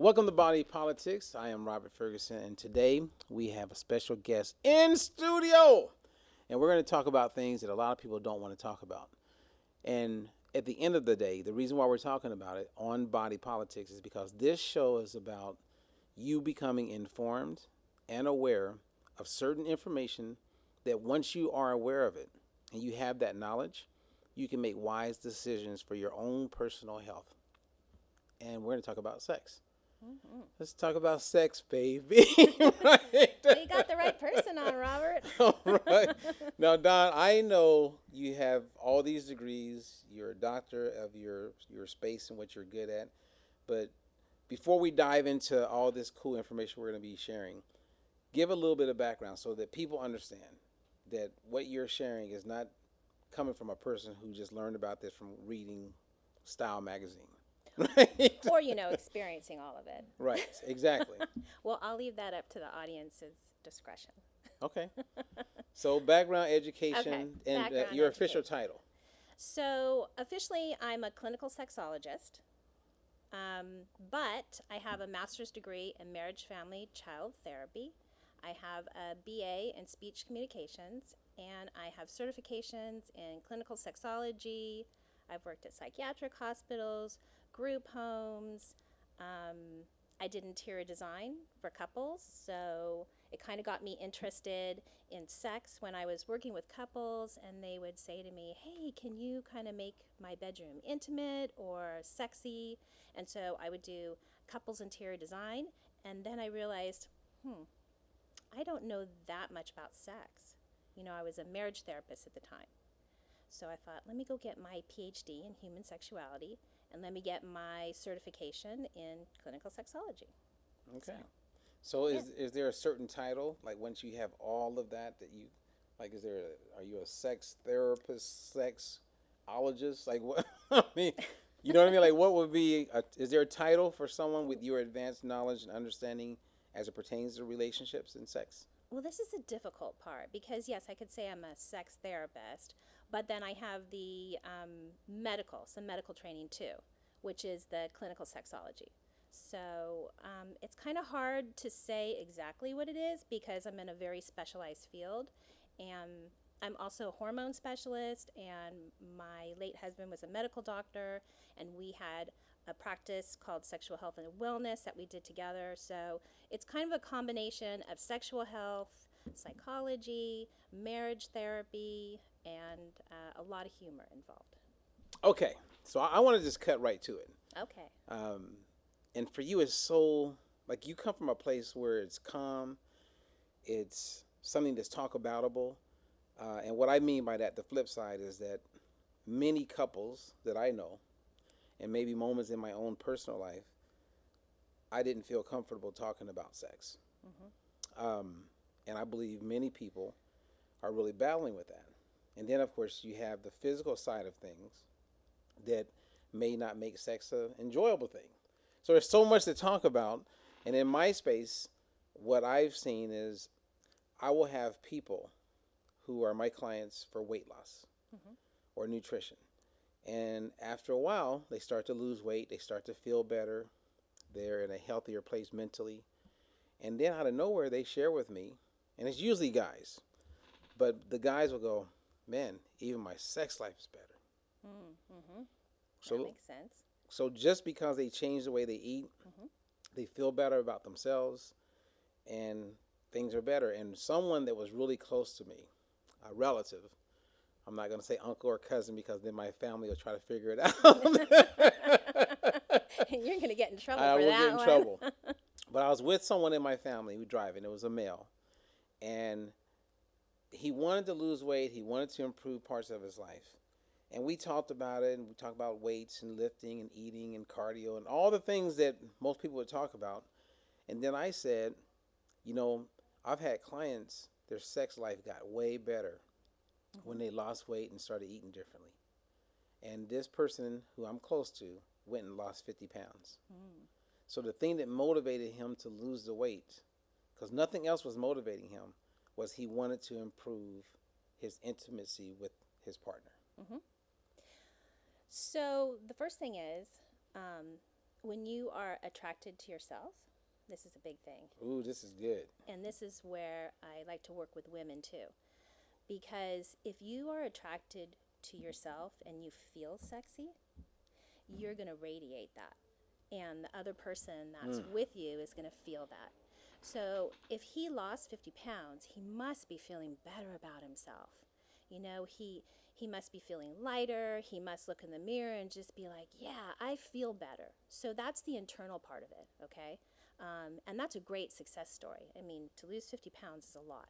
Welcome to Body Politics. I am Robert Ferguson, and today we have a special guest in studio. And we're going to talk about things that a lot of people don't want to talk about. And at the end of the day, the reason why we're talking about it on Body Politics is because this show is about you becoming informed and aware of certain information that once you are aware of it and you have that knowledge, you can make wise decisions for your own personal health. And we're going to talk about sex. Let's talk about sex, baby. Right? You got the right person on, Robert. All right. Now, Don, I know you have all these degrees. You're a doctor of your space and what you're good at. But before we dive into all this cool information we're going to be sharing, give a little bit of background so that people understand that what you're sharing is not coming from a person who just learned about this from reading Style magazine. Right? Or, experiencing all of it. Right, exactly. Well, I'll leave that up to the audience's discretion. Okay. So background education Okay, and background your official education. title. So, officially, I'm a clinical sexologist, but I have a master's degree in marriage, family, child therapy. I have a BA in speech communications, and I have certifications in clinical sexology. I've worked at psychiatric hospitals, group homes. I did interior design for couples, so it kind of got me interested in sex when I was working with couples, and they would say to me, hey, can you kind of make my bedroom intimate or sexy? And so I would do couples interior design, and then I realized, I don't know that much about sex. I was a marriage therapist at the time. So I thought, let me go get my PhD in human sexuality and let me get my certification in clinical sexology. Okay. So is there a certain title, like once you have all of that you, like are you a sex therapist, sexologist? Like what, I mean, you know what I mean? Like what would be, is there a title for someone with your advanced knowledge and understanding as it pertains to relationships and sex? Well, this is the difficult part because, yes, I could say I'm a sex therapist, but then I have the some medical training too, which is the clinical sexology. So it's kind of hard to say exactly what it is because I'm in a very specialized field. And I'm also a hormone specialist, and my late husband was a medical doctor, and we had a practice called Sexual Health and Wellness that we did together. So it's kind of a combination of sexual health, psychology, marriage therapy, and a lot of humor involved. Okay. So I want to just cut right to it. Okay. And for you, it's so, like you come from a place where it's calm, it's something that's talk aboutable. And what I mean by that, the flip side is that many couples that I know, and maybe moments in my own personal life, I didn't feel comfortable talking about sex. And I believe many people are really battling with that. And then, of course, you have the physical side of things that may not make sex an enjoyable thing. So there's so much to talk about. And in my space, what I've seen is I will have people who are my clients for weight loss or nutrition. And after a while, they start to lose weight. They start to feel better. They're in a healthier place mentally. And then out of nowhere, they share with me, and it's usually guys, but the guys will go, man, even my sex life is better. That makes sense. So just because they change the way they eat, they feel better about themselves, and things are better. And someone that was really close to me, a relative, I'm not going to say uncle or cousin because then my family will try to figure it out. You're going to get in trouble I for will that get in one. trouble. But I was with someone in my family who driving. It was a male. And he wanted to lose weight. He wanted to improve parts of his life. And we talked about it, and we talked about weights and lifting and eating and cardio and all the things that most people would talk about. And then I said, I've had clients, their sex life got way better when they lost weight and started eating differently. And this person who I'm close to went and lost 50 pounds. So the thing that motivated him to lose the weight, because nothing else was motivating him, was he wanted to improve his intimacy with his partner. So the first thing is, When you are attracted to yourself, this is a big thing. Ooh, this is good. And this is where I like to work with women too. Because if you are attracted to yourself and you feel sexy, you're going to radiate that. And the other person that's with you is going to feel that. So if he lost 50 pounds, he must be feeling better about himself. You know, he must be feeling lighter. He must look in the mirror and just be like, yeah, I feel better. So that's the internal part of it, okay? And that's a great success story. I mean, to lose 50 pounds is a lot.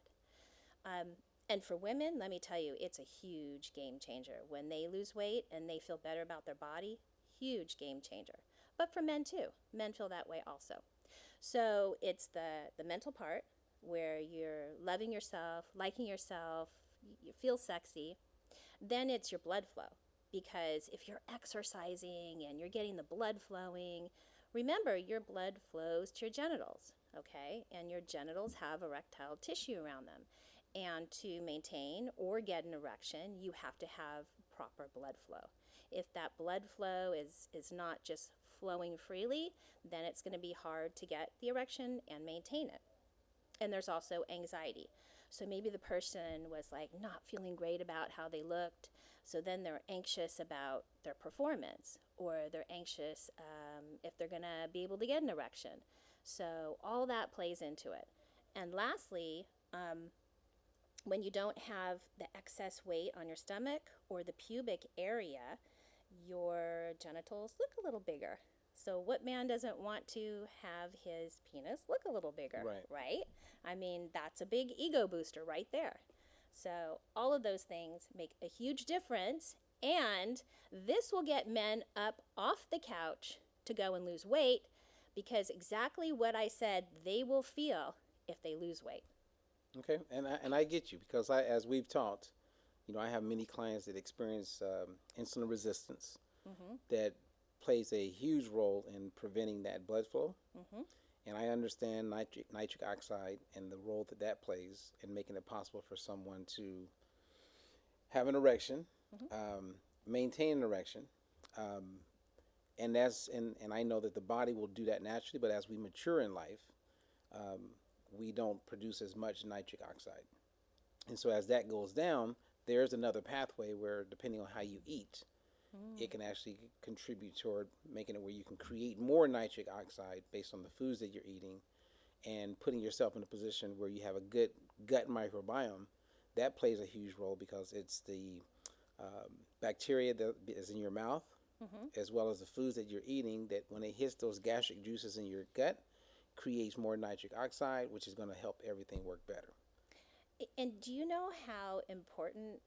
And for women, let me tell you, it's a huge game changer. When they lose weight and they feel better about their body, huge game changer. But for men too. Men feel that way also. So it's the mental part where you're loving yourself, liking yourself, you feel sexy. Then it's your blood flow. Because if you're exercising and you're getting the blood flowing, remember your blood flows to your genitals, okay? And your genitals have erectile tissue around them. And to maintain or get an erection, you have to have proper blood flow. If that blood flow is not just flowing freely, then it's going to be hard to get the erection and maintain it. And there's also anxiety. So maybe the person was like not feeling great about how they looked. So then they're anxious about their performance, or they're anxious if they're going to be able to get an erection. So all that plays into it. And lastly, when you don't have the excess weight on your stomach or the pubic area, your genitals look a little bigger. So what man doesn't want to have his penis look a little bigger, right? I mean, that's a big ego booster right there. So all of those things make a huge difference, and this will get men up off the couch to go and lose weight, because exactly what I said they will feel if they lose weight. Okay, and I get you, because as we've talked, I have many clients that experience insulin resistance that plays a huge role in preventing that blood flow. And I understand nitric oxide and the role that plays in making it possible for someone to have an erection, maintain an erection, and I know that the body will do that naturally. But as we mature in life, we don't produce as much nitric oxide, and so as that goes down, there's another pathway where, depending on how you eat, it can actually contribute toward making it where you can create more nitric oxide based on the foods that you're eating, and putting yourself in a position where you have a good gut microbiome. That plays a huge role, because it's the bacteria that is in your mouth, as well as the foods that you're eating, that when it hits those gastric juices in your gut, creates more nitric oxide, which is going to help everything work better. And do you know how important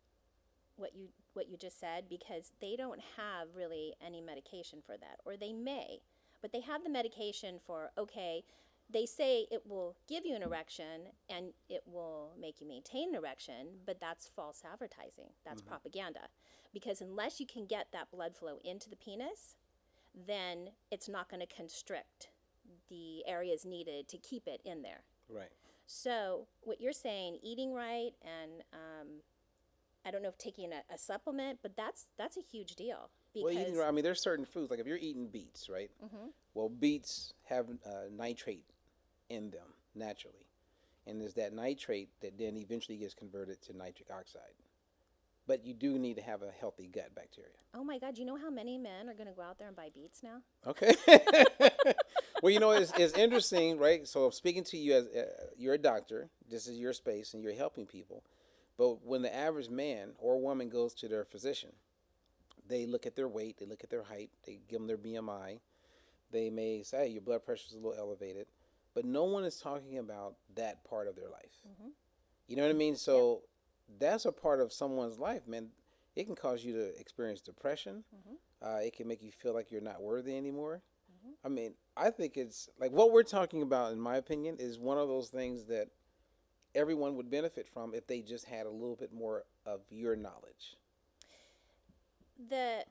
what you just said? Because they don't have really any medication for that, or they may, but they have the medication for, okay, they say it will give you an erection and it will make you maintain an erection, but that's false advertising. That's propaganda. Because unless you can get that blood flow into the penis, then it's not going to constrict the areas needed to keep it in there. Right. So what you're saying, eating right, and I don't know if taking a supplement, but that's a huge deal. Well, eating right, I mean, there's certain foods, like if you're eating beets, right? Well, beets have nitrate in them naturally, and there's that nitrate that then eventually gets converted to nitric oxide. But you do need to have a healthy gut bacteria. Oh my God, you know how many men are going to go out there and buy beets now? Okay. Well, it's interesting, right? So speaking to you as you're a doctor, this is your space and you're helping people. But when the average man or woman goes to their physician, they look at their weight, they look at their height, they give them their BMI. They may say, hey, your blood pressure is a little elevated. But no one is talking about that part of their life. You know what I mean? So that's a part of someone's life, man. It can cause you to experience depression. It can make you feel like you're not worthy anymore. I mean, I think it's like what we're talking about, in my opinion, is one of those things that everyone would benefit from if they just had a little bit more of your knowledge.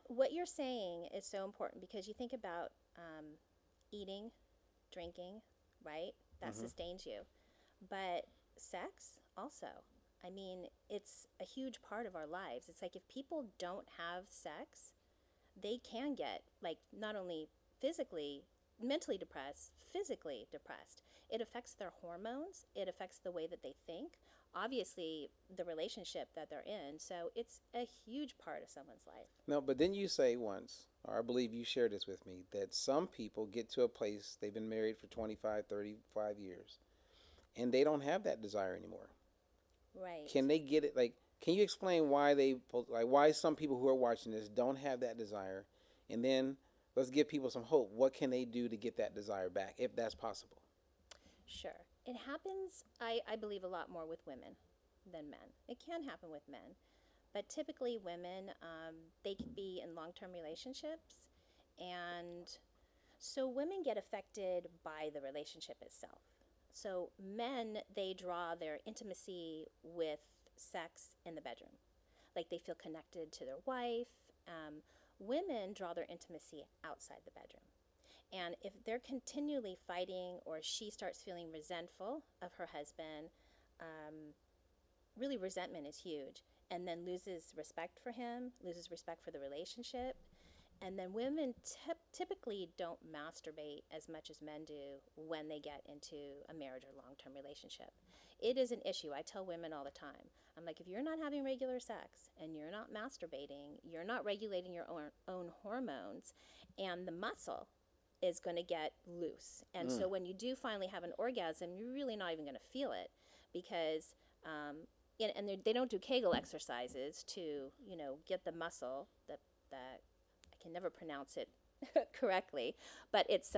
What you're saying is so important, because you think about eating, drinking, right? That sustains you. But sex also. I mean, it's a huge part of our lives. It's like if people don't have sex, they can get, like, not only physically, mentally depressed, physically depressed. It affects their hormones, it affects the way that they think, obviously, the relationship that they're in. So it's a huge part of someone's life. No, but then you say once, or I believe you shared this with me, that some people get to a place, they've been married for 25, 35 years, and they don't have that desire anymore. Right. Can they get it? Like, can you explain why why some people who are watching this don't have that desire? And then let's give people some hope. What can they do to get that desire back, if that's possible? Sure. It happens, I believe, a lot more with women than men. It can happen with men. But typically, women, they can be in long term relationships. And so women get affected by the relationship itself. So men, they draw their intimacy with sex in the bedroom. Like they feel connected to their wife. Women draw their intimacy outside the bedroom. And if they're continually fighting or she starts feeling resentful of her husband, really resentment is huge, and then loses respect for him, loses respect for the relationship. And then women typically don't masturbate as much as men do when they get into a marriage or long-term relationship. It is an issue. I tell women all the time. I'm like, if you're not having regular sex and you're not masturbating, you're not regulating your own hormones, and the muscle is going to get loose. And so when you do finally have an orgasm, you're really not even going to feel it because, and they don't do Kegel exercises to, get the muscle that I can never pronounce it correctly, but it's,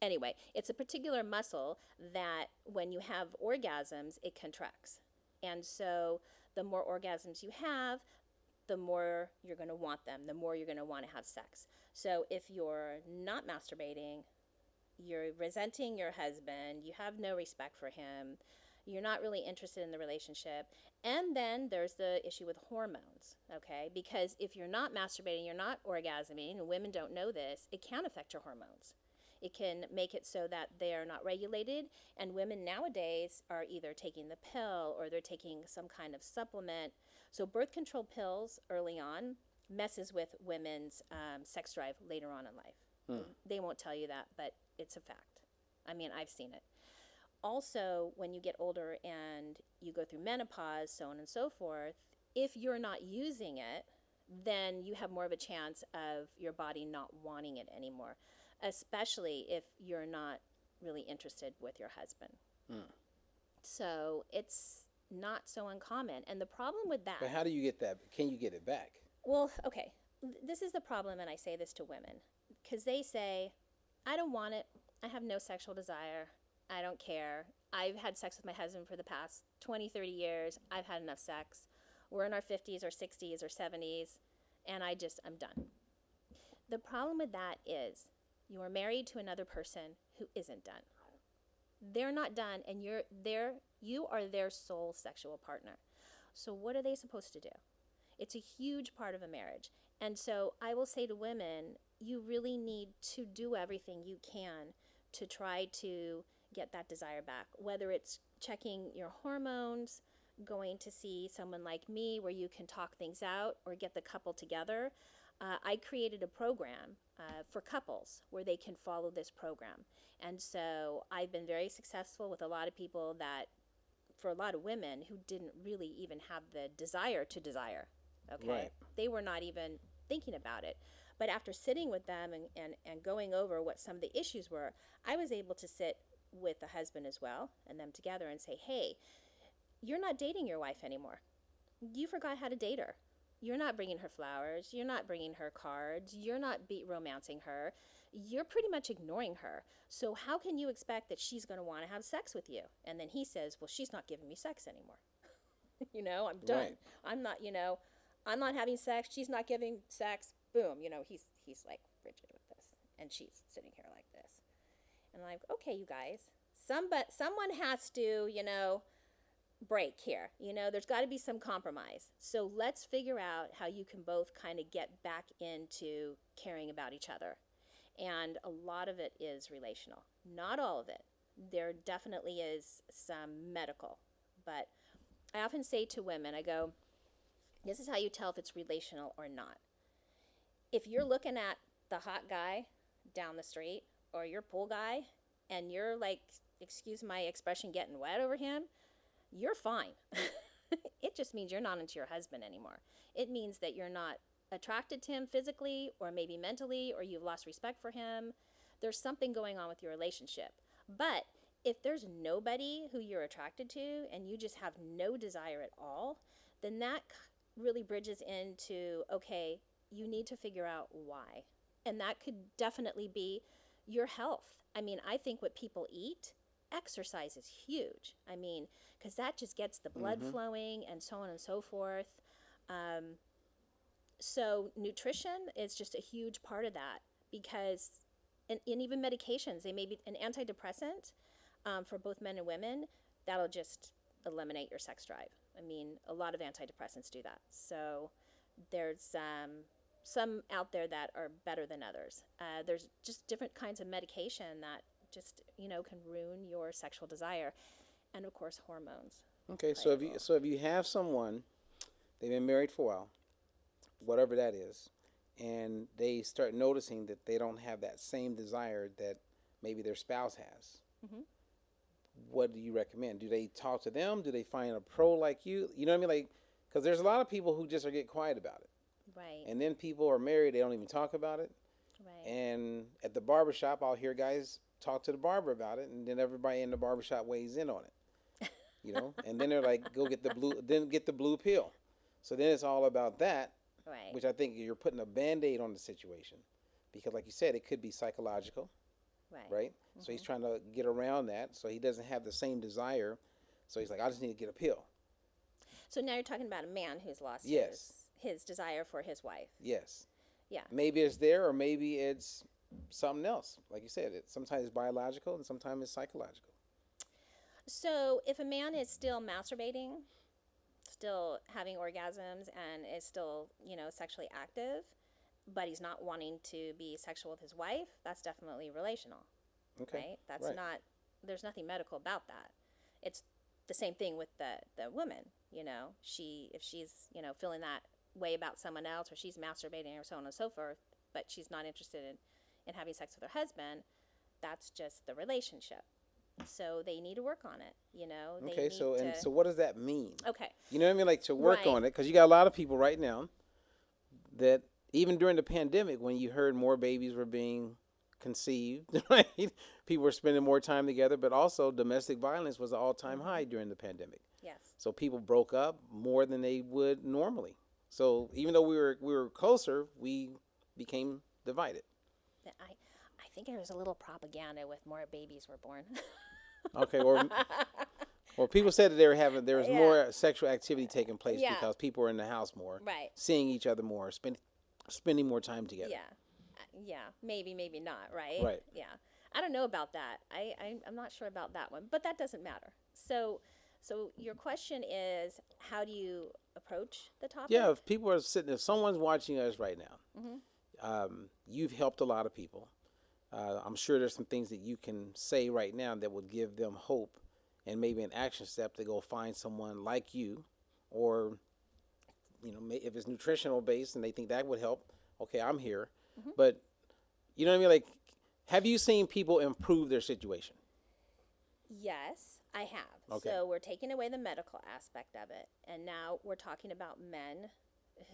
anyway, it's a particular muscle that when you have orgasms, it contracts. And so the more orgasms you have, the more you're going to want them, the more you're going to want to have sex. So if you're not masturbating, you're resenting your husband, you have no respect for him, you're not really interested in the relationship. And then there's the issue with hormones, okay? Because if you're not masturbating, you're not orgasming, and women don't know this, it can affect your hormones. It can make it so that they are not regulated, and women nowadays are either taking the pill or they're taking some kind of supplement. So birth control pills early on messes with women's sex drive later on in life. They won't tell you that, but it's a fact. I mean, I've seen it. Also, when you get older and you go through menopause, so on and so forth, if you're not using it, then you have more of a chance of your body not wanting it anymore, especially if you're not really interested with your husband. So it's not so uncommon. And the problem with that... But how do you get that? Can you get it back? Well, okay. This is the problem, and I say this to women, because they say, I don't want it. I have no sexual desire. I don't care. I've had sex with my husband for the past 20, 30 years. I've had enough sex. We're in our 50s or 60s or 70s, and I'm done. The problem with that is you are married to another person who isn't done. They're not done, and you are their sole sexual partner. So what are they supposed to do? It's a huge part of a marriage. And so I will say to women, you really need to do everything you can to try to get that desire back, whether it's checking your hormones, going to see someone like me where you can talk things out, or get the couple together. I created a program for couples where they can follow this program. And so I've been very successful with a lot of people that, for a lot of women who didn't really even have the desire to desire, okay? Right. They were not even thinking about it. But after sitting with them and going over what some of the issues were, I was able to sit with the husband as well and them together and say, hey, you're not dating your wife anymore. You forgot how to date her. You're not bringing her flowers. You're not bringing her cards. You're not romancing her. You're pretty much ignoring her. So how can you expect that she's going to want to have sex with you? And then he says, well, she's not giving me sex anymore. I'm done. Right. I'm not having sex. She's not giving sex. Boom. He's like rigid with this. And she's sitting here like this. And I'm like, okay, you guys, someone has to, break here. There's got to be some compromise. So let's figure out how you can both kind of get back into caring about each other. And a lot of it is relational. Not all of it. There definitely is some medical. But I often say to women, I go, this is how you tell if it's relational or not. If you're looking at the hot guy down the street or your pool guy and you're like, excuse my expression, getting wet over him, you're fine. It just means you're not into your husband anymore. It means that you're not attracted to him physically or maybe mentally, or you've lost respect for him. There's something going on with your relationship. But if there's nobody who you're attracted to and you just have no desire at all, then that really bridges into, okay, you need to figure out why. And that could definitely be your health. I mean, I think what people eat, exercise is huge. I mean, because that just gets the blood flowing and so on and so forth. So nutrition is just a huge part of that because, and even medications, they may be an antidepressant for both men and women, that'll just eliminate your sex drive. I mean, a lot of antidepressants do that. So there's some out there that are better than others. There's just different kinds of medication that just, can ruin your sexual desire. And of course, hormones. Okay, so if you have someone, they've been married for a while, whatever that is, and they start noticing that they don't have that same desire that maybe their spouse has, what do you recommend? Do they talk to them? Do they find a pro like you? You know what I mean? Like, because there's a lot of people who just get quiet about it. Right. And then people are married, they don't even talk about it. Right. And at the barbershop, I'll hear guys talk to the barber about it, and then everybody in the barbershop weighs in on it. And then they're like, go get the blue pill. So then it's all about that, Right. which I think you're putting a Band-Aid on the situation. Because like you said, it could be psychological, right? So he's trying to get around that, so he doesn't have the same desire. So he's like, I just need to get a pill. So now you're talking about a man who's lost Yes. his desire for his wife. Yes. Yeah. Maybe it's there, or maybe it's something else. Like you said, sometimes it's biological and sometimes it's psychological. So if a man is still masturbating, still having orgasms, and is still, sexually active, but he's not wanting to be sexual with his wife, that's definitely relational. Okay. Right? That's not, there's nothing medical about that. It's the same thing with the woman, if she's, feeling that way about someone else, or she's masturbating or so on and so forth, but she's not interested in having sex with her husband, that's just the relationship. So they need to work on it, They Okay, need so what does that mean? Okay. You know what I mean? Like to work Right. on it, because you got a lot of people right now that even during the pandemic, when you heard more babies were being conceived, right? People were spending more time together, but also domestic violence was an all-time high during the pandemic. Yes. So people broke up more than they would normally. So even though we were closer, we became divided. I think there was a little propaganda with more babies were born. Okay, or people said that there was more sexual activity taking place because people were in the house more, Right. seeing each other more, spending more time together. Yeah, maybe not, right? Right. Yeah, I don't know about that. I'm not sure about that one, but that doesn't matter. So your question is, how do you approach the topic? Yeah, if someone's watching us right now, you've helped a lot of people. I'm sure there's some things that you can say right now that will give them hope and maybe an action step to go find someone like you, or, if it's nutritional based and they think that would help, okay, I'm here. But, you know what I mean? Like, have you seen people improve their situation? Yes, I have. Okay. So we're taking away the medical aspect of it, and now we're talking about men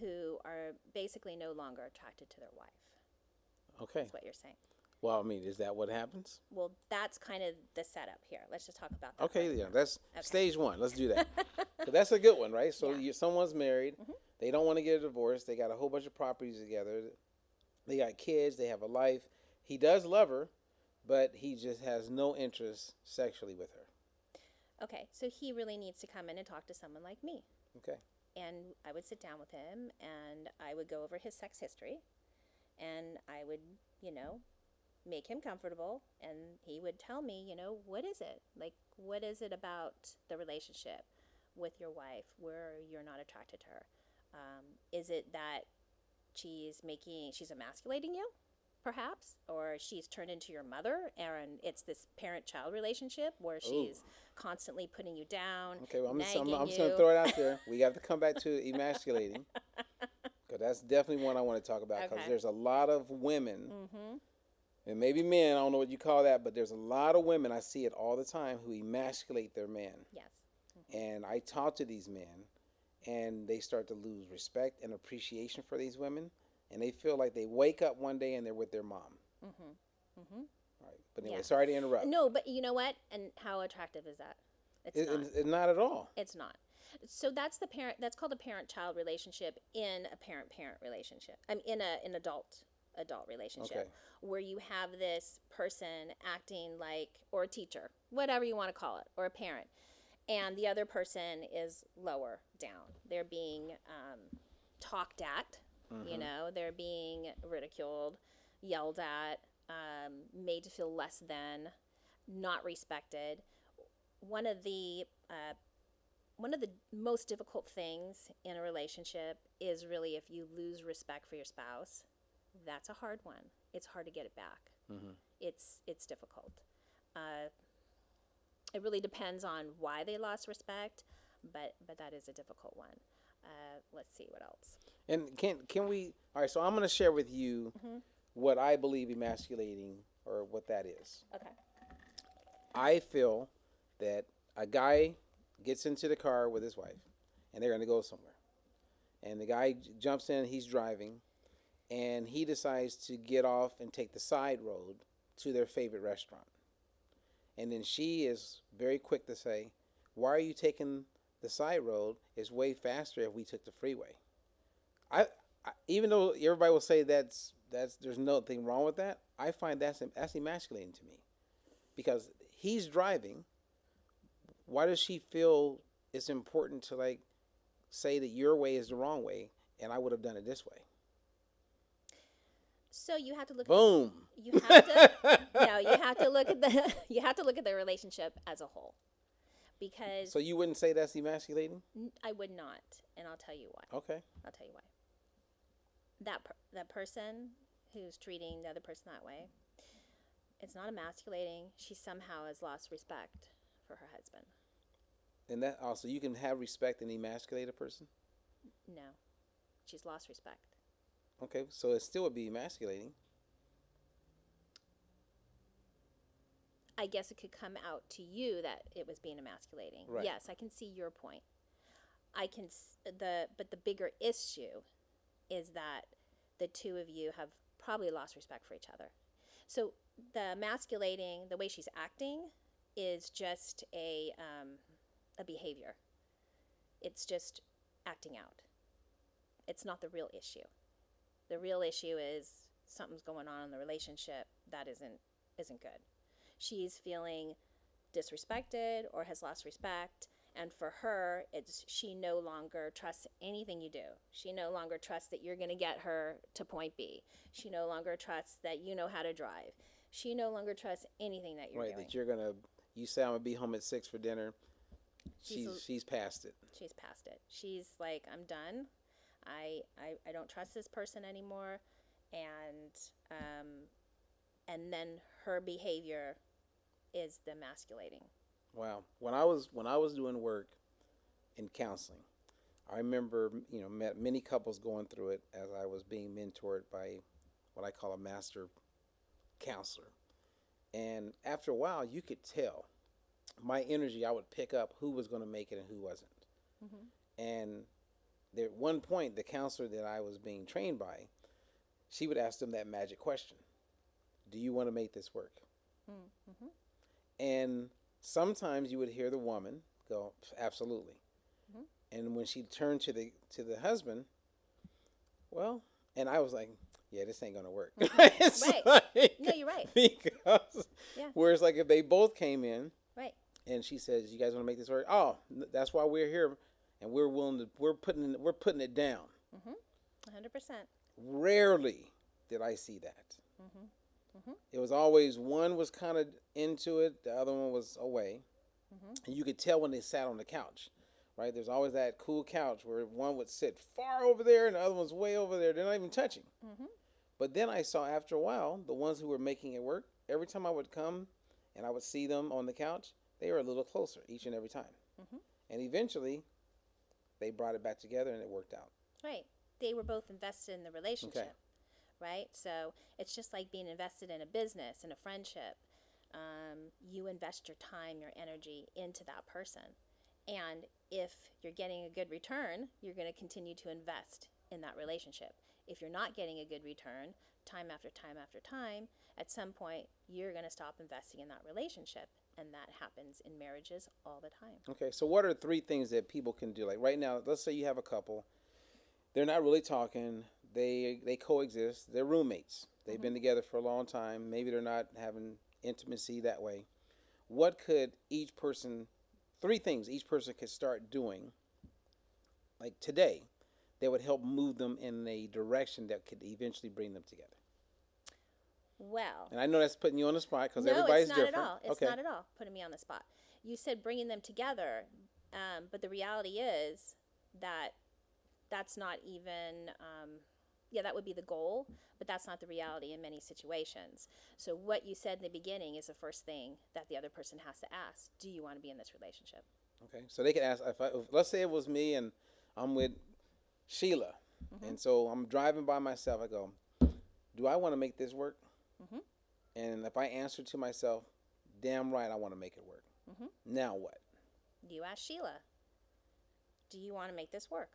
who are basically no longer attracted to their wife. Okay. That's what you're saying. Well, I mean, is that what happens? Well, that's kind of the setup here. Let's just talk about that. Okay, right yeah, now. that's Okay. stage one. Let's do that. So that's a good one, right? So Yeah. someone's married. They don't want to get a divorce. They got a whole bunch of properties together. They got kids. They have a life. He does love her, but he just has no interest sexually with her. Okay, so he really needs to come in and talk to someone like me. Okay. And I would sit down with him, and I would go over his sex history, and I would, make him comfortable, and he would tell me, what is it? Like, what is it about the relationship with your wife where you're not attracted to her? Is it that she's emasculating you, perhaps? Or she's turned into your mother, and it's this parent-child relationship where she's constantly putting you down, Okay, well, I'm just nagging going to you. throw it out there. We have to come back to emasculating. Because that's definitely one I want to talk about. Because Okay. there's a lot of women, Mm-hmm. and maybe men, I don't know what you call that, but there's a lot of women, I see it all the time, who emasculate their man. Yes. And I talk to these men, and they start to lose respect and appreciation for these women. And they feel like they wake up one day and they're with their mom. Mm-hmm. Mm-hmm. Right. But anyway, Yeah. sorry to interrupt. No, but you know what? And how attractive is that? It's not. Not at all. It's not. So that's the parent. That's called a parent-child relationship in a parent-parent relationship. I'm in an adult relationship Okay. where you have this person acting like, or a teacher, whatever you want to call it, or a parent, and the other person is lower down. They're being talked at. You know, they're being ridiculed, yelled at, made to feel less than, not respected. One of the most difficult things in a relationship is really if you lose respect for your spouse. That's a hard one. It's hard to get it back. Mm-hmm. It's difficult. It really depends on why they lost respect, but that is a difficult one. Let's see what else. And can we? All right. So I'm going to share with you what I believe emasculating, or what that is. Okay. I feel that a guy gets into the car with his wife, and they're going to go somewhere. And the guy jumps in. He's driving, and he decides to get off and take the side road to their favorite restaurant. And then she is very quick to say, "Why are you taking the side road? It's way faster if we took the freeway." I even though everybody will say that's there's nothing wrong with that, I find that's emasculating to me, because he's driving. Why does she feel it's important to like say that your way is the wrong way and I would have done it this way? So you have to look. Boom. You have to. No, you have to look at the. You have to look at the relationship as a whole, because So you wouldn't say that's emasculating? I would not, and I'll tell you why. Okay. I'll tell you why. That person who's treating the other person that way, it's not emasculating. She somehow has lost respect for her husband. And that also, you can have respect and emasculate a person? No, she's lost respect. Okay, so it still would be emasculating. I guess it could come out to you that it was being emasculating. Right. Yes, I can see your point. But the bigger issue is that the two of you have probably lost respect for each other. So the emasculating, the way she's acting, is just a behavior. It's just acting out. It's not the real issue. The real issue is something's going on in the relationship that isn't good. She's feeling disrespected or has lost respect, and for her, it's she no longer trusts anything you do. She no longer trusts that you're going to get her to point B. She no longer trusts that you know how to drive. She no longer trusts anything that you're Right, doing. that you're going to, you say I'm going to be home at 6 for dinner. She's past it. She's past it. She's like, I'm done. I don't trust this person anymore, and then her behavior is the emasculating. Wow. When I was doing work in counseling, I remember, met many couples going through it as I was being mentored by what I call a master counselor. And after a while, you could tell my energy, I would pick up who was going to make it and who wasn't. Mm-hmm. And there, at one point, the counselor that I was being trained by, she would ask them that magic question: do you want to make this work? Mm-hmm. And sometimes you would hear the woman go, absolutely. Mm-hmm. And when she turned to the husband, well, and I was like, yeah, this ain't gonna work. Right. Like, no, you're right. Because Yeah. Whereas like if they both came in, Right. and she says, you guys want to make this work? Oh, that's why we're here, and we're willing to. We're putting it down. 100%. Rarely did I see that. It was always one was kind of into it, the other one was away. And you could tell when they sat on the couch, right? There's always that cool couch where one would sit far over there and the other one's way over there. They're not even touching. But then I saw after a while, the ones who were making it work, every time I would come and I would see them on the couch, they were a little closer each and every time. And eventually, they brought it back together and it worked out. Right. they were both invested in the relationship, right? So it's just like being invested in a business, in a friendship. You invest your time, your energy into that person. And if you're getting a good return, you're going to continue to invest in that relationship. If you're not getting a good return, time after time after time, at some point, you're going to stop investing in that relationship. And that happens in marriages all the time. Okay, so what are 3 things that people can do? Like right now, let's say you have a couple. They're not really talking. They coexist. They're roommates. They've been together for a long time. Maybe they're not having intimacy that way. What could each person, 3 things each person could start doing, like today, that would help move them in a direction that could eventually bring them together? Well, And I know that's putting you on the spot because no, everybody's it's not different. at all. It's not at all putting me on the spot. You said bringing them together, but the reality is that that's not even, that would be the goal, but that's not the reality in many situations. So what you said in the beginning is the first thing that the other person has to ask. Do you want to be in this relationship? Okay, so they could ask, let's say it was me and I'm with Sheila, and so I'm driving by myself. I go, do I want to make this work? And if I answer to myself, damn right, I want to make it work. Now what? You ask Sheila, do you want to make this work?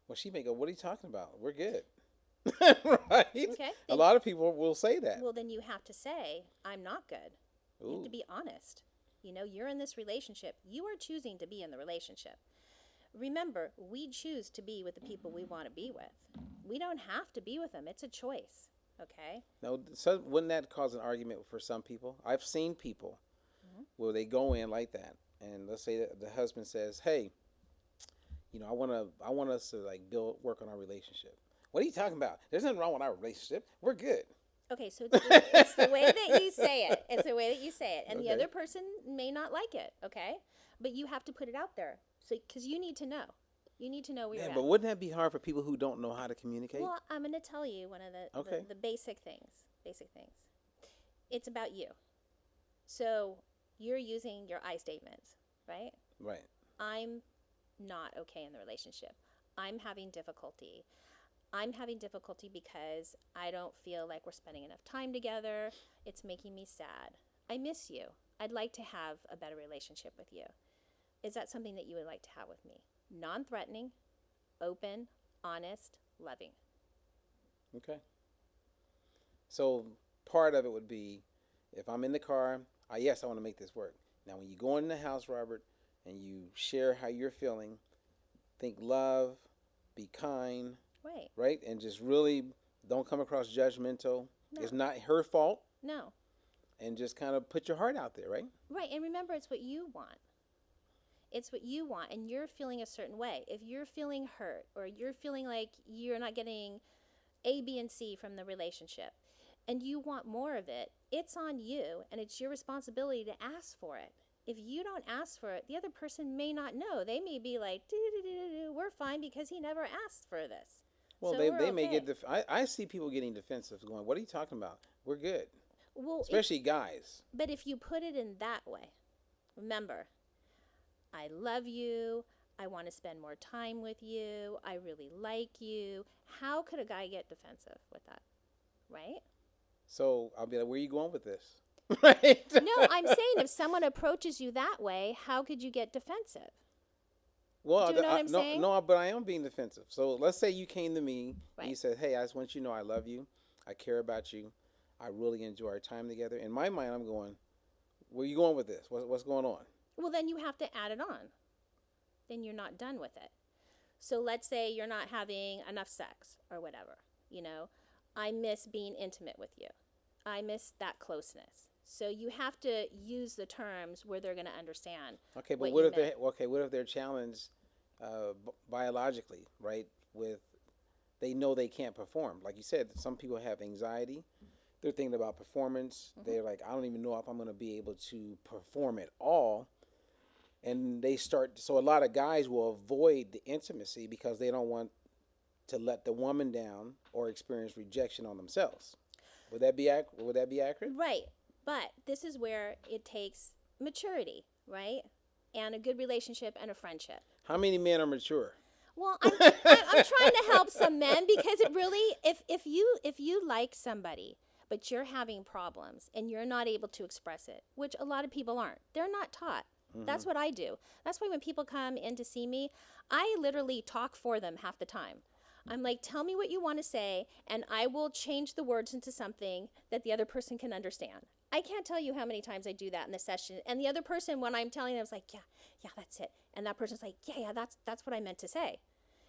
Well, she may go, what are you talking about? We're good. Right? Okay. A lot of people will say that. Well, then you have to say, I'm not good. You have to be honest. You're in this relationship. You are choosing to be in the relationship. Remember, we choose to be with the people we want to be with. We don't have to be with them. It's a choice. Okay? Now, so wouldn't that cause an argument for some people? I've seen people where they go in like that, and let's say that the husband says, "Hey, I want us to like work on our relationship." What are you talking about? There's nothing wrong with our relationship. We're good. Okay, so it's the way that you say it. It's the way that you say it, and the other person may not like it. Okay, but you have to put it out there, so because you need to know. You need to know where you're at. But wouldn't that be hard for people who don't know how to communicate? Well, I'm going to tell you one of the basic things. It's about you. So you're using your I statements, right? Right. I'm not okay in the relationship. I'm having difficulty. I'm having difficulty because I don't feel like we're spending enough time together. It's making me sad. I miss you. I'd like to have a better relationship with you. Is that something that you would like to have with me? Non-threatening, open, honest, loving. Okay. So part of it would be, if I'm in the car, yes, I want to make this work. Now, when you go in the house, Robert, and you share how you're feeling, think love, be kind, right? And just really don't come across judgmental. No. It's not her fault. No. And just kind of put your heart out there, right? Right, and remember, it's what you want. It's what you want, and you're feeling a certain way. If you're feeling hurt, or you're feeling like you're not getting A, B, and C from the relationship, and you want more of it, it's on you, and it's your responsibility to ask for it. If you don't ask for it, the other person may not know. They may be like, we're fine because he never asked for this. Well, so they may get, I see people getting defensive going, what are you talking about? We're good. Well, especially guys. But if you put it in that way, remember, I love you. I want to spend more time with you. I really like you. How could a guy get defensive with that? Right? So I'll be like, where are you going with this? Right? No, I'm saying if someone approaches you that way, how could you get defensive? Well, do you know what I'm saying? No, but I am being defensive. So let's say you came to me and you said, hey, I just want you to know I love you. I care about you. I really enjoy our time together. In my mind, I'm going, where are you going with this? What's going on? Well, then you have to add it on. Then you're not done with it. So let's say you're not having enough sex or whatever. I miss being intimate with you. I miss that closeness. So you have to use the terms where they're going to understand. Okay, but what if they're challenged biologically, right? They know they can't perform. Like you said, some people have anxiety. They're thinking about performance. They're like, I don't even know if I'm going to be able to perform at all. And so a lot of guys will avoid the intimacy because they don't want to let the woman down or experience rejection on themselves. Would that be accurate? Right. But this is where it takes maturity, right? And a good relationship and a friendship. How many men are mature? Well, I'm trying to help some men because it really, if you like somebody, but you're having problems and you're not able to express it, which a lot of people aren't. They're not taught. Mm-hmm. That's what I do. That's why when people come in to see me, I literally talk for them half the time. I'm like, tell me what you want to say, and I will change the words into something that the other person can understand. I can't tell you how many times I do that in the session. And the other person, when I'm telling them, is like, yeah, that's it. And that person's like, yeah, that's what I meant to say.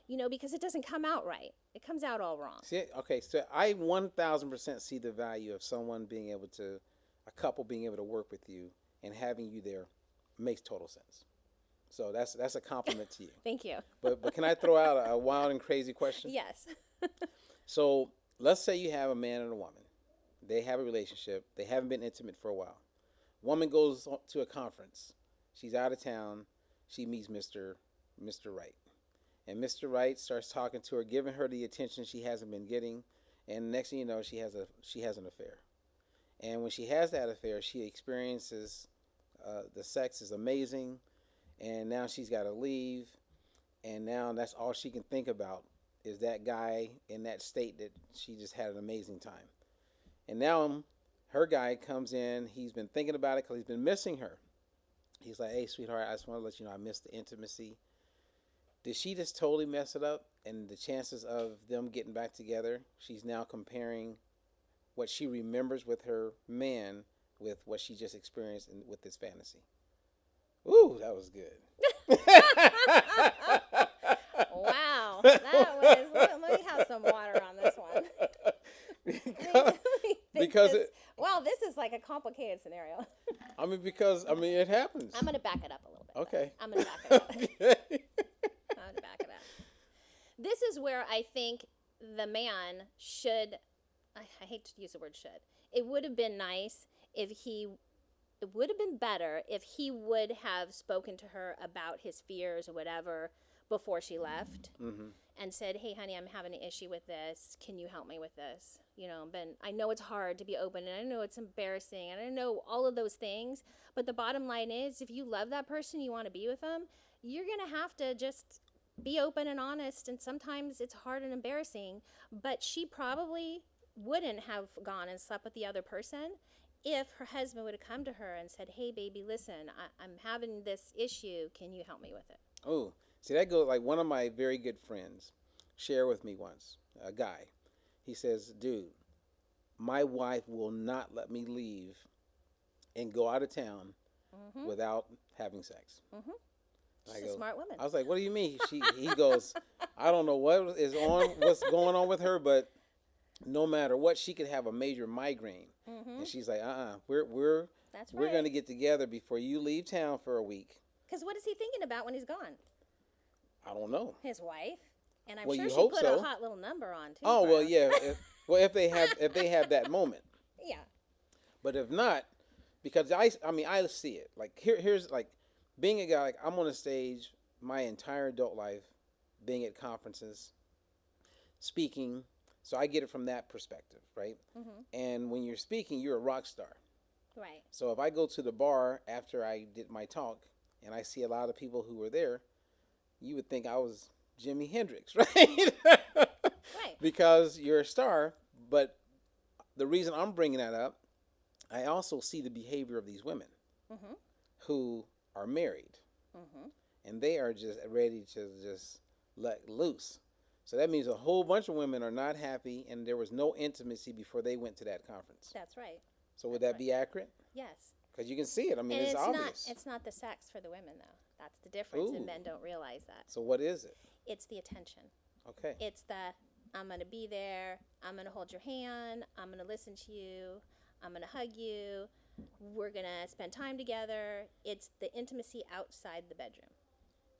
Because it doesn't come out right. It comes out all wrong. See, okay, so I 1000% see the value of someone being able to, a couple being able to work with you and having you there makes total sense. So that's a compliment to you. Thank you. But can I throw out a wild and crazy question? Yes. So let's say you have a man and a woman. They have a relationship. They haven't been intimate for a while. Woman goes to a conference. She's out of town. She meets Mr. Wright. And Mr. Wright starts talking to her, giving her the attention she hasn't been getting. And next thing you know, she has an affair. And when she has that affair, she experiences the sex is amazing. And now she's got to leave. And now that's all she can think about is that guy in that state that she just had an amazing time. And now her guy comes in. He's been thinking about it because he's been missing her. He's like, hey, sweetheart, I just want to let you know I missed the intimacy. Did she just totally mess it up? And the chances of them getting back together, she's now comparing what she remembers with her man with what she just experienced with this fantasy. Ooh, that was good. Wow. That was, let me have some water on this one. because wow, this is like a complicated scenario. it happens. I'm going to back it up a little bit. Okay. I'm going to back it up. Okay. I'm going to back it up. This is where I think the man should, I hate to use the word should. It would have been nice if it would have been better if he would have spoken to her about his fears or whatever before she left. Mm-hmm. And said, hey, honey, I'm having an issue with this. Can you help me with this? But I know it's hard to be open, and I know it's embarrassing, and I know all of those things. But the bottom line is, if you love that person, you want to be with them, you're going to have to just be open and honest. And sometimes it's hard and embarrassing. But she probably wouldn't have gone and slept with the other person if her husband would have come to her and said, hey, baby, listen, I'm having this issue. Can you help me with it? Oh. See, that goes like one of my very good friends shared with me once, a guy. He says, dude, my wife will not let me leave and go out of town without having sex. Mm-hmm. She's a smart woman. I was like, what do you mean? He goes, I don't know what's going on with her, but no matter what, she could have a major migraine. Mm-hmm. And she's like, we're going to get together before you leave town for a week. Because what is he thinking about when he's gone? I don't know. His wife, and I'm well, sure you she hope put so. a hot little number on too. Oh well, yeah. If they have that moment. Yeah. But if not, because I see it. Like here's like being a guy. Like I'm on a stage my entire adult life, being at conferences, speaking. So I get it from that perspective, right? Mm-hmm. And when you're speaking, you're a rock star. Right. So if I go to the bar after I did my talk and I see a lot of people who were there, you would think I was Jimi Hendrix, right? Right. Because you're a star. But the reason I'm bringing that up, I also see the behavior of these women who are married. And they are just ready to just let loose. So that means a whole bunch of women are not happy and there was no intimacy before they went to that conference. That's right. So would that be accurate? Yes. Because you can see it. I mean, it's obvious. It's not the sex for the women, though. That's the difference, Ooh. and men don't realize that. So what is it? It's the attention. Okay. It's I'm going to be there. I'm going to hold your hand. I'm going to listen to you. I'm going to hug you. We're going to spend time together. It's the intimacy outside the bedroom.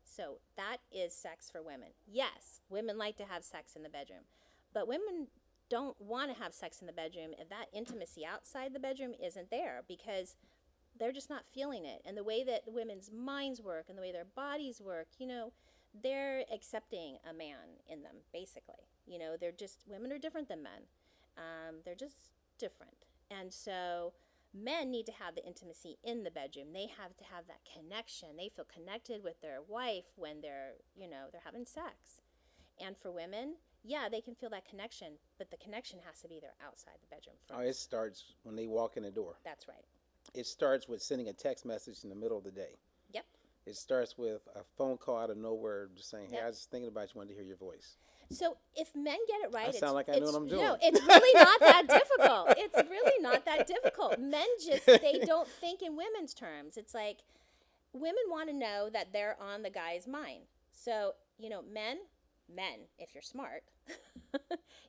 So that is sex for women. Yes, women like to have sex in the bedroom, but women don't want to have sex in the bedroom if that intimacy outside the bedroom isn't there, because they're just not feeling it. And the way that the women's minds work and the way their bodies work, they're accepting a man in them, basically. They're just, women are different than men. They're just different. And so Men need to have the intimacy in the bedroom. They have to have that connection. They feel connected with their wife when they're having sex. And for women, yeah, they can feel that connection, but the connection has to be there outside the bedroom Oh, first. it starts when they walk in the door. That's right. It starts with sending a text message in the middle of the day. Yep. It starts with a phone call out of nowhere just saying, hey, Yep. I was thinking about you, wanted to hear your voice. So if men get it right, I sound like I know what I'm doing. No, it's really not that difficult. It's really not that difficult. Men they don't think in women's terms. It's like women want to know that they're on the guy's mind. So, men, if you're smart,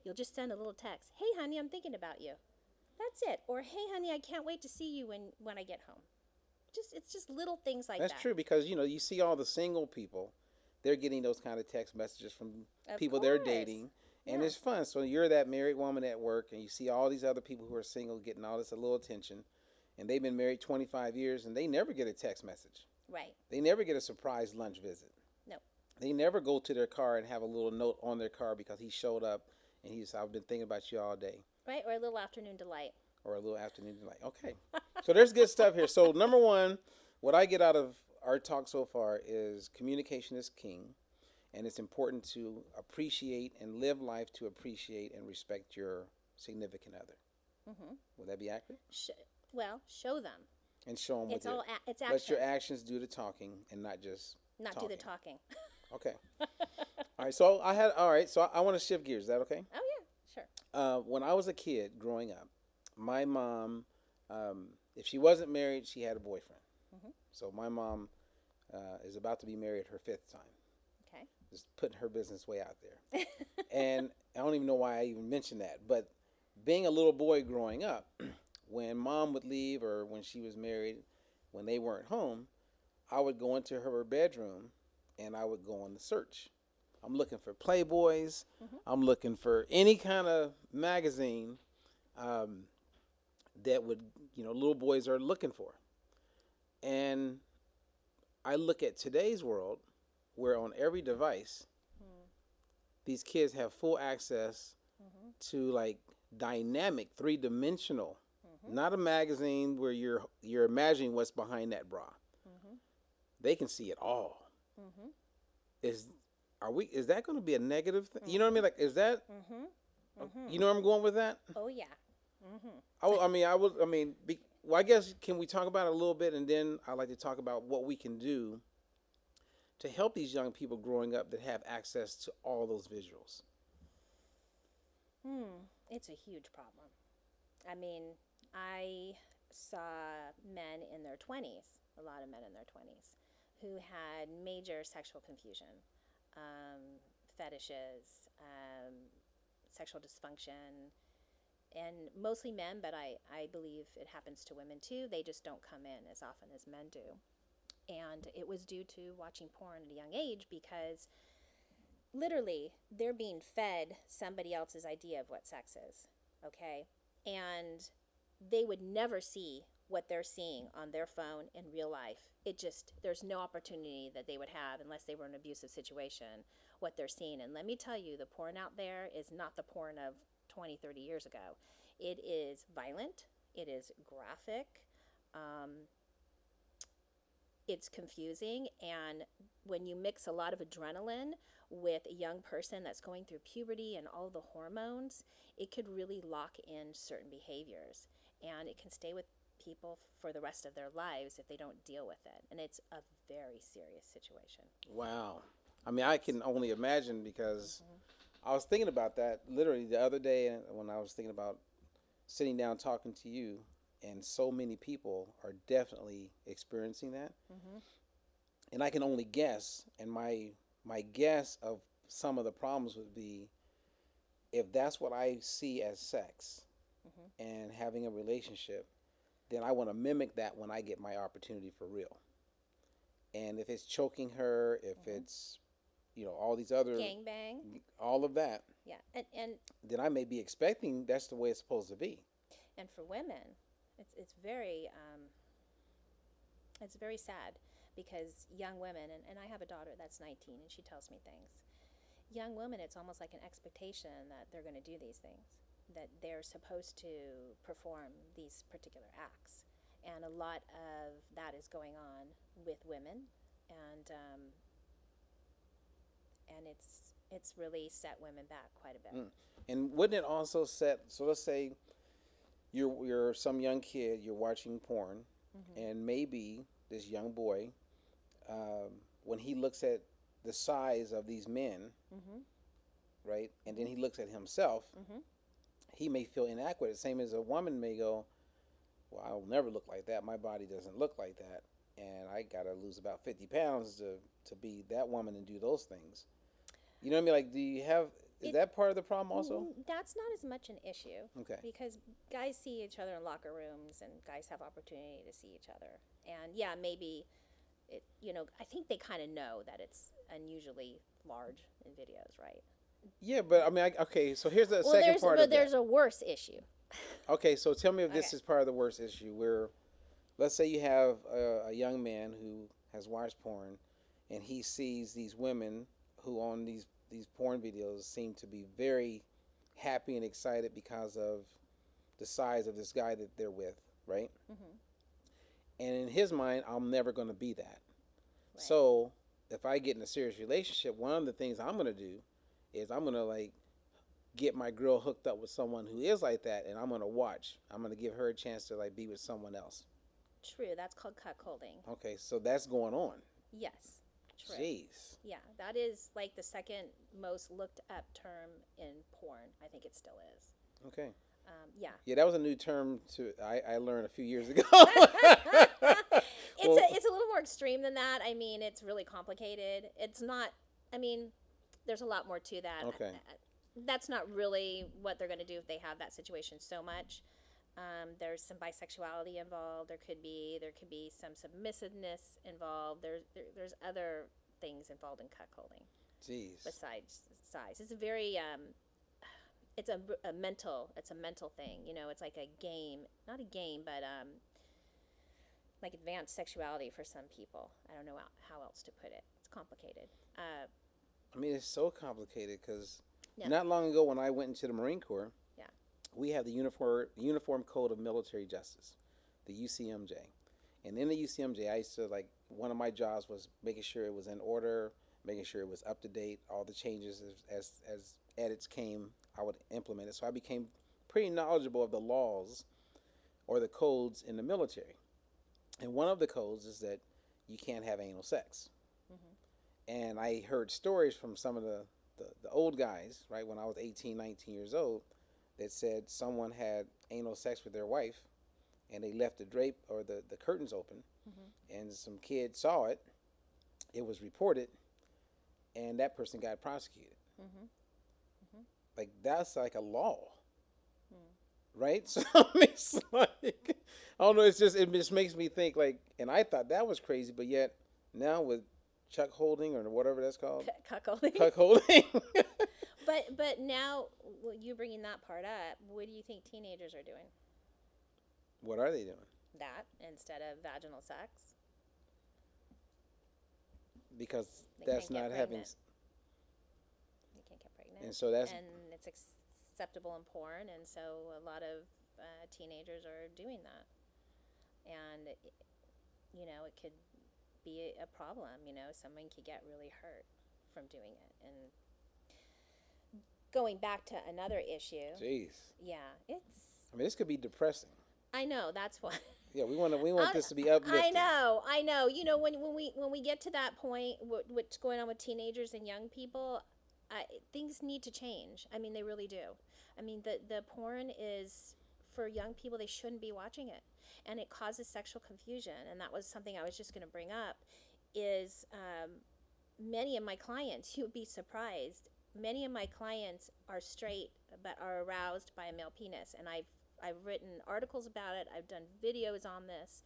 you'll just send a little text. Hey, honey, I'm thinking about you. That's it. Or, hey, honey, I can't wait to see you when I get home. It's just little things like that. That's true because, you see all the single people. They're getting those kind of text messages from Of people they're course. dating. And Yeah. it's fun. So you're that married woman at work and you see all these other people who are single getting all this little attention. And they've been married 25 years and they never get a text message. Right. They never get a surprise lunch visit. No. They never go to their car and have a little note on their car because he showed up and he's, I've been thinking about you all day. Right. Or a little afternoon delight. Or a little afternoon delight. Okay. So there's good stuff here. So number one, what I get out of our talk so far is communication is king. And it's important to appreciate and live life to appreciate and respect your significant other. Mm-hmm. Would that be accurate? Show them. And show them It's with it's action. let your actions do the talking and not just Not talking. do the talking. Okay. All right. So I want to shift gears. Is that okay? Oh yeah, sure. When I was a kid growing up, my mom, if she wasn't married, she had a boyfriend. Mm-hmm. So my mom is about to be married her 5th time. Okay. Just putting her business way out there. And I don't even know why I even mentioned that. But being a little boy growing up, when mom would leave or when she was married, when they weren't home, I would go into her bedroom and I would go on the search. I'm looking for Playboys. Mm-hmm. I'm looking for any kind of magazine that would, little boys are looking for. And I look at today's world where on every device, these kids have full access to like dynamic, 3-dimensional, not a magazine where you're imagining what's behind that bra. They can see it all. Is that going to be a negative thing? You know what I mean? Like, is that? You know where I'm going with that? Oh yeah. I guess can we talk about it a little bit, and then I'd like to talk about what we can do to help these young people growing up that have access to all those visuals. It's a huge problem. I mean, I saw men in their 20s, a lot of men in their 20s, who had major sexual confusion, fetishes, sexual dysfunction, and mostly men, but I believe it happens to women too. They just don't come in as often as men do. And it was due to watching porn at a young age because literally they're being fed somebody else's idea of what sex is, okay? And they would never see what they're seeing on their phone in real life. There's no opportunity that they would have unless they were in an abusive situation, what they're seeing. And let me tell you, the porn out there is not the porn of 20, 30 years ago. It is violent. It is graphic. It's confusing, and when you mix a lot of adrenaline with a young person that's going through puberty and all the hormones, it could really lock in certain behaviors, and it can stay with people for the rest of their lives if they don't deal with it, and it's a very serious situation. Wow. I can only imagine because I was thinking about that literally the other day when I was thinking about sitting down talking to you. And so many people are definitely experiencing that. And I can only guess, and my guess of some of the problems would be if that's what I see as sex and having a relationship, then I want to mimic that when I get my opportunity for real. And if it's choking her, if it's, all these other... Gangbang. All of that. Yeah, and then I may be expecting that's the way it's supposed to be. And for women... It's very sad because young women, and I have a daughter that's 19 and she tells me things. Young women, it's almost like an expectation that they're going to do these things. that they're supposed to perform these particular acts. And a lot of that is going on with women, and it's really set women back quite a bit. Mm. And wouldn't it also set? So let's say you're some young kid, you're watching porn, Mm-hmm. and maybe this young boy, when he looks at the size of these men, Mm-hmm. right, and then he looks at himself, Mm-hmm. he may feel inadequate. The same as a woman may go, "Well, I'll never look like that. My body doesn't look like that, and I gotta lose about 50 pounds to be that woman and do those things." You know what I mean? Like, do you have? Is It, that part of the problem also? that's not as much an issue Okay. because guys see each other in locker rooms and guys have opportunity to see each other. And yeah, maybe I think they kind of know that it's unusually large in videos, right? Yeah, but I mean, okay. So here's the Well, second part of there's that. a worse issue. Okay, so tell me if this Okay. is part of the worst issue. Where, let's say you have a young man who has watched porn, and he sees these women who on these porn videos seem to be very happy and excited because of the size of this guy that they're with, right? Mm-hmm. And in his mind, I'm never going to be that. Right. So if I get in a serious relationship, one of the things I'm going to do is I'm going to like get my girl hooked up with someone who is like that, and I'm going to watch. I'm going to give her a chance to like be with someone else. True. That's called cuckolding. Okay, so that's going on. Yes. True. Jeez. Yeah, that is like the second most looked up term in porn. I think it still is. Okay. Yeah. Yeah, that was a new term I learned a few years ago. It's a little more extreme than that. I mean, it's really complicated. It's not. I mean, there's a lot more to that. Okay. That's not really what they're going to do if they have that situation so much. There's some bisexuality involved. There could be some submissiveness involved. There's other things involved in cuckolding. Jeez. Besides size, it's a very it's a mental thing. It's like a game, not a game, but like advanced sexuality for some people. I don't know how else to put it. It's complicated. I mean, it's so complicated because Yeah. not long ago when I went into the Marine Corps, Yeah. we have the Uniform Code of Military Justice, the UCMJ. And in the UCMJ, I used to like one of my jobs was making sure it was in order, making sure it was up to date. All the changes as edits came, I would implement it. So I became pretty knowledgeable of the laws or the codes in the military. And one of the codes is that you can't have anal sex. Mm-hmm. And I heard stories from some of the old guys, right, when I was 18, 19 years old, that said someone had anal sex with their wife and they left the drape or the curtains open, Mm-hmm. and some kid saw it. It was reported, and that person got prosecuted. Mm-hmm. Mm-hmm. Like, that's like a law, Mm. right? So it's like, I don't know, it just makes me think, like, and I thought that was crazy, but yet now with Chuck holding or whatever that's called, Cuckolding. cuckolding. But now, you bringing that part up, what do you think teenagers are doing? What are they doing? That instead of vaginal sex? Because They that's can't get not having, pregnant. They can't get pregnant. and so that's And it's acceptable in porn, and so a lot of teenagers are doing that. And, it could be a problem. Someone could get really hurt from doing it. And going back to another issue, jeez. yeah, I mean, this could be depressing. I know, that's why. Yeah, we want this to be uplifting. I know. When we get to that point, what's going on with teenagers and young people, things need to change. I mean, they really do. I mean, the porn is for young people. They shouldn't be watching it, and it causes sexual confusion. And that was something I was just going to bring up. Is many of my clients, you would be surprised. Many of my clients are straight, but are aroused by a male penis, and I've written articles about it. I've done videos on this.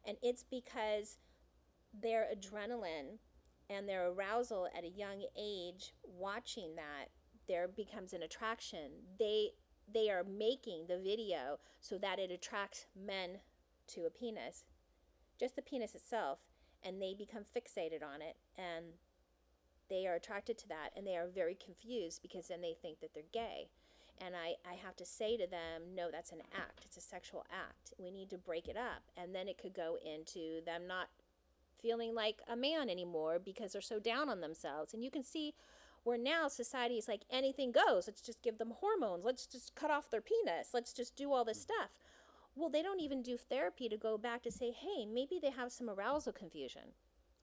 And it's because their adrenaline and their arousal at a young age, watching that, there becomes an attraction. They are making the video so that it attracts men to a penis, just the penis itself, and they become fixated on it, and they are attracted to that, and they are very confused because then they think that they're gay. And I have to say to them, no, that's an act. It's a sexual act. We need to break it up. And then it could go into them not feeling like a man anymore because they're so down on themselves. And you can see where now society is like anything goes. Let's just give them hormones. Let's just cut off their penis. Let's just do all this stuff. Well, they don't even do therapy to go back to say, hey, maybe they have some arousal confusion,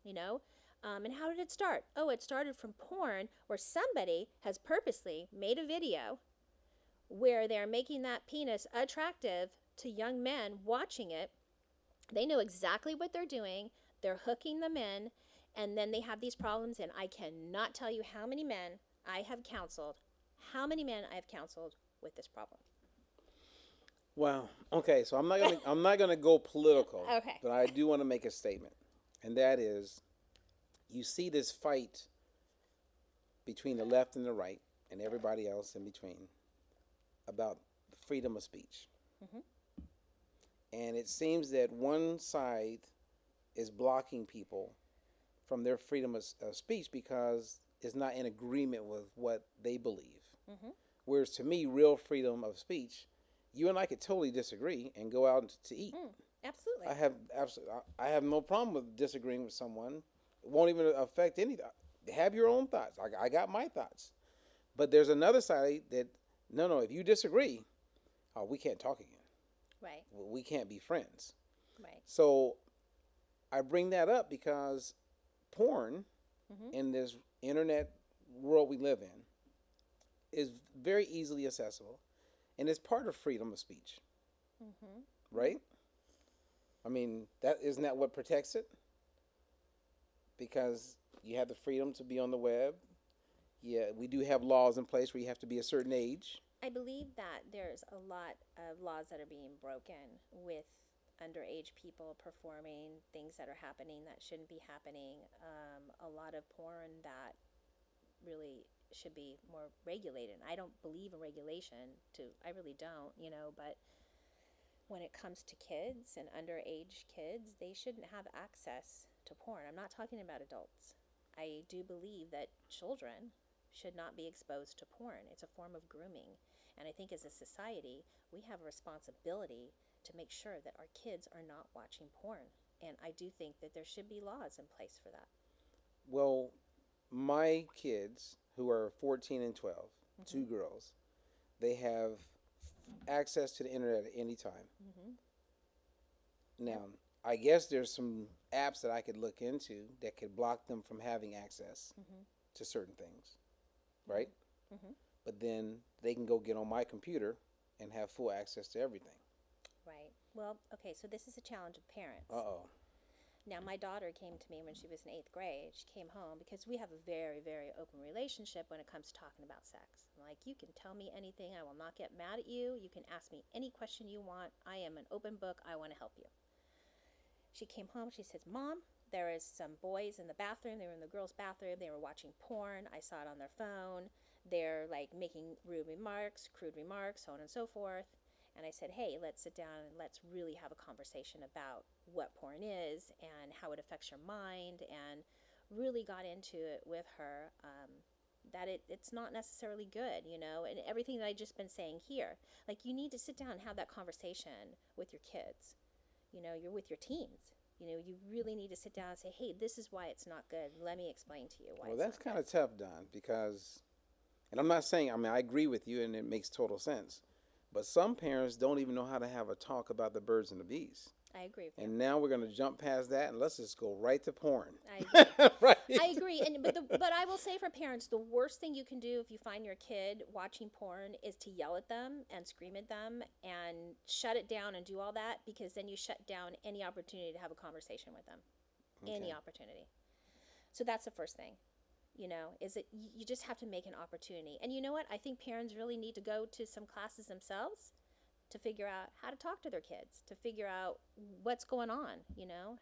you know? And how did it start? Oh, it started from porn where somebody has purposely made a video where they're making that penis attractive to young men watching it. They know exactly what they're doing. They're hooking them in, and then they have these problems. And I cannot tell you how many men I have counseled, with this problem. Wow. Okay, so I'm not gonna go political. Okay. But I do want to make a statement, and that is, you see this fight between the left and the right, and everybody else in between, about freedom of speech. Mm-hmm. And it seems that one side is blocking people from their freedom of speech because it's not in agreement with what they believe. Mm-hmm. Whereas to me, real freedom of speech, you and I could totally disagree and go out to eat. Absolutely. I have no problem with disagreeing with someone. It won't even affect anything. Have your own thoughts. I got my thoughts. But there's another side that, no, if you disagree, we can't talk again. Right. We can't be friends. Right. So I bring that up because porn in this internet world we live in is very easily accessible, and it's part of freedom of speech. Right? I mean, isn't that what protects it? Because you have the freedom to be on the web. Yeah, we do have laws in place where you have to be a certain age. I believe that there's a lot of laws that are being broken with underage people performing things that are happening that shouldn't be happening. A lot of porn that really should be more regulated. I don't believe in regulation. I really don't, but when it comes to kids and underage kids, they shouldn't have access to porn. I'm not talking about adults. I do believe that children should not be exposed to porn. It's a form of grooming. And I think as a society, we have a responsibility to make sure that our kids are not watching porn. And I do think that there should be laws in place for that. Well, my kids, who are 14 and 12, two girls, they have access to the internet at any time. Now, I guess there's some apps that I could look into that could block them from having access to certain things, right? But then they can go get on my computer and have full access to everything. Right. Well, okay, so this is a challenge of parents. Uh-oh. Now, my daughter came to me when she was in 8th grade. She came home because we have a very, very open relationship when it comes to talking about sex. Like, you can tell me anything. I will not get mad at you. You can ask me any question you want. I am an open book. I want to help you. She came home. She says, Mom, there is some boys in the bathroom. They were in the girls' bathroom. They were watching porn. I saw it on their phone. They're, like, making rude remarks, crude remarks, so on and so forth. And I said, hey, let's sit down and let's really have a conversation about what porn is and how it affects your mind, and really got into it with her, that it's not necessarily good, and everything that I just been saying here. Like, you need to sit down and have that conversation with your kids. You're with your teens. You really need to sit down and say, hey, this is why it's not good. Let me explain to you why Well, it's that's not kind of tough, Don, because, and I'm not saying, I agree with you and it makes total sense. But some parents don't even know how to have a talk about the birds and the bees. I agree with you. And now we're going to jump past that and let's just go right to porn. I agree. Right. I agree. But I will say for parents, the worst thing you can do if you find your kid watching porn is to yell at them and scream at them and shut it down and do all that, because then you shut down any opportunity to have a conversation with them. Okay. Any opportunity. So that's the first thing. Is that you just have to make an opportunity. And you know what? I think parents really need to go to some classes themselves to figure out how to talk to their kids, to figure out what's going on,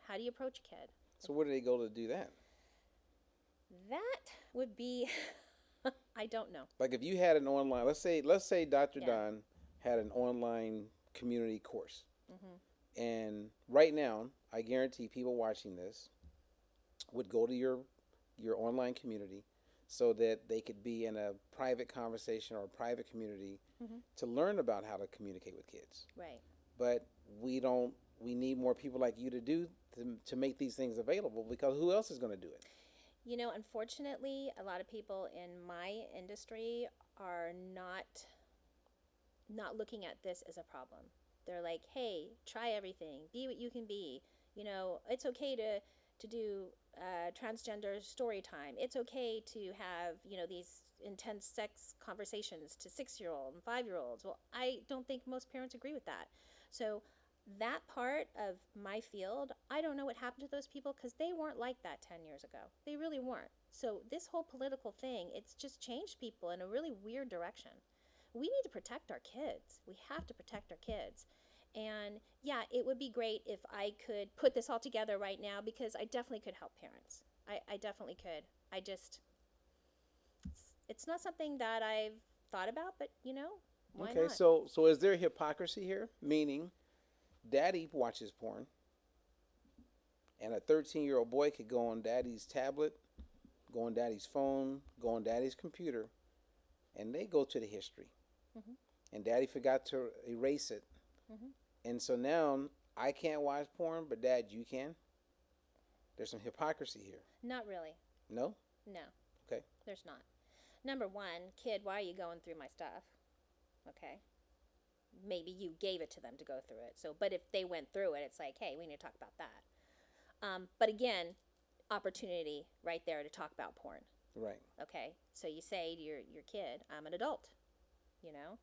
How do you approach a kid? So where do they go to do that? That would be, I don't know. Like if you had an online, let's say Dr. Don had an online community course. And right now, I guarantee people watching this would go to your online community, so that they could be in a private conversation or a private community Mm-hmm. to learn about how to communicate with kids. Right. But we don't. We need more people like you to make these things available, because who else is going to do it? You know, unfortunately, a lot of people in my industry are not looking at this as a problem. They're like, "Hey, try everything. Be what you can be. You know, it's okay to do transgender story time. It's okay to have, you know, these intense sex conversations to 6-year-old and 5-year-olds." Well, I don't think most parents agree with that. So that part of my field, I don't know what happened to those people, because they weren't like that 10 years ago. They really weren't. So this whole political thing, it's just changed people in a really weird direction. We need to protect our kids. We have to protect our kids. And yeah, it would be great if I could put this all together right now, because I definitely could help parents. I definitely could. It's not something that I've thought about, but you know, why Okay, not? so is there hypocrisy here? Meaning, daddy watches porn, and a 13-year-old boy could go on daddy's tablet, go on daddy's phone, go on daddy's computer, and they go to the history. Hmm. And daddy forgot to erase it. Hmm. And so now I can't watch porn, but dad, you can. There's some hypocrisy here. Not really. No? No, Okay. there's not. Number one, kid, why are you going through my stuff? Okay. Maybe you gave it to them to go through it. So, but if they went through it, it's like, hey, we need to talk about that. But again, opportunity right there to talk about porn. Right. Okay. So you say to your kid, I'm an adult. You know,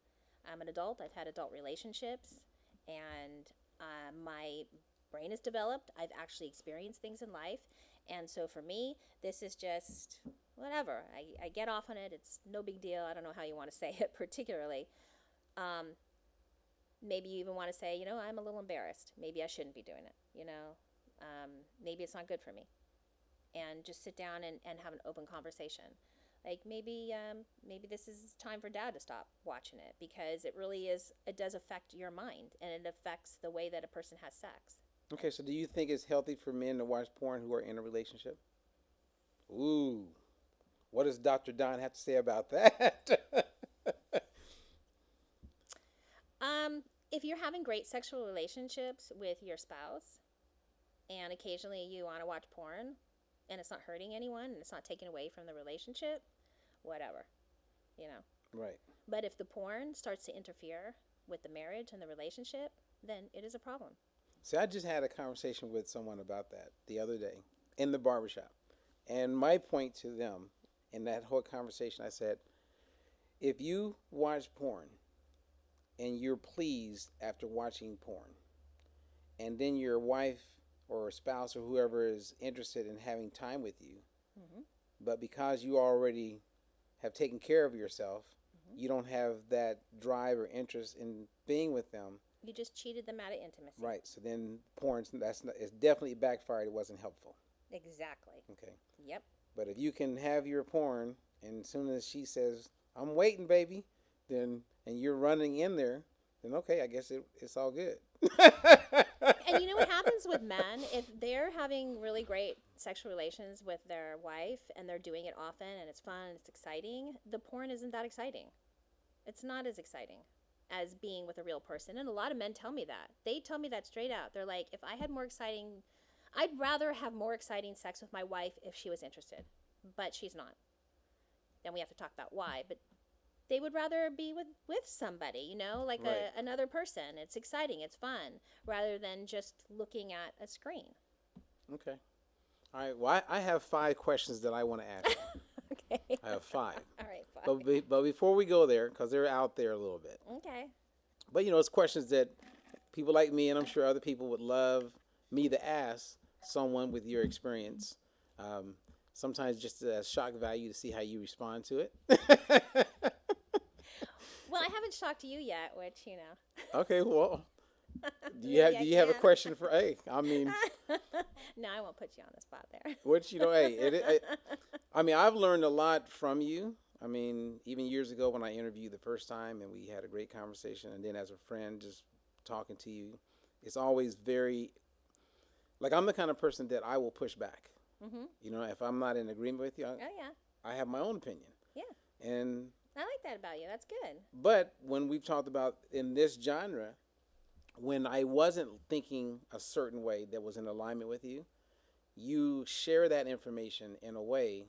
I'm an adult. I've had adult relationships, and my brain is developed. I've actually experienced things in life. And so for me, this is just whatever. I get off on it. It's no big deal. I don't know how you want to say it particularly. Maybe you even want to say, you know, I'm a little embarrassed. Maybe I shouldn't be doing it. You know, maybe it's not good for me. And just sit down and have an open conversation. Like maybe this is time for dad to stop watching it, because it really is. It does affect your mind, and it affects the way that a person has sex. Okay, so do you think it's healthy for men to watch porn who are in a relationship? Ooh. What does Dr. Don have to say about that? If you're having great sexual relationships with your spouse, and occasionally you want to watch porn, and it's not hurting anyone, and it's not taken away from the relationship, whatever, you know. Right. But if the porn starts to interfere with the marriage and the relationship, then it is a problem. See, I just had a conversation with someone about that the other day in the barbershop. And my point to them in that whole conversation, I said, if you watch porn and you're pleased after watching porn, and then your wife or spouse or whoever is interested in having time with you, Mm-hmm. but because you already have taken care of yourself, Mm-hmm. you don't have that drive or interest in being with them. You just cheated them out of intimacy. Right. So then porn, it's definitely backfired. It wasn't helpful. Exactly. Okay. Yep. But if you can have your porn, and as soon as she says, "I'm waiting, baby," then and you're running in there, then okay, I guess it's all good. And you know what happens with men? If they're having really great sexual relations with their wife, and they're doing it often, and it's fun and it's exciting, the porn isn't that exciting. It's not as exciting as being with a real person. And a lot of men tell me that. They tell me that straight out. They're like, if I had more exciting, I'd rather have more exciting sex with my wife if she was interested. But she's not. Then we have to talk about why. But they would rather be with somebody, you know, like Right. another person. It's exciting. It's fun, rather than just looking at a screen. Okay. All right. Well, I have 5 questions that I want to ask you. Okay. I have 5. All right, fine. But before we go there, because they're out there a little bit. Okay. But, you know, it's questions that people like me, and I'm sure other people would love me to ask someone with your experience. Sometimes just as shock value to see how you respond to it. Well, I haven't shocked you yet, which, you know. Okay, well, do Maybe I you have a can. question for? Hey, I mean, No, I won't put you on the spot there. which hey, I mean, I've learned a lot from you. I mean, even years ago when I interviewed the first time, and we had a great conversation, and then as a friend, just talking to you, it's always very, like, I'm the kind of person that I will push back. Mm-hmm. You know, if I'm not in agreement with you, Oh, yeah. I have my own opinion. Yeah. And I like that about you. That's good. but when we've talked about in this genre, when I wasn't thinking a certain way that was in alignment with you, you share that information in a way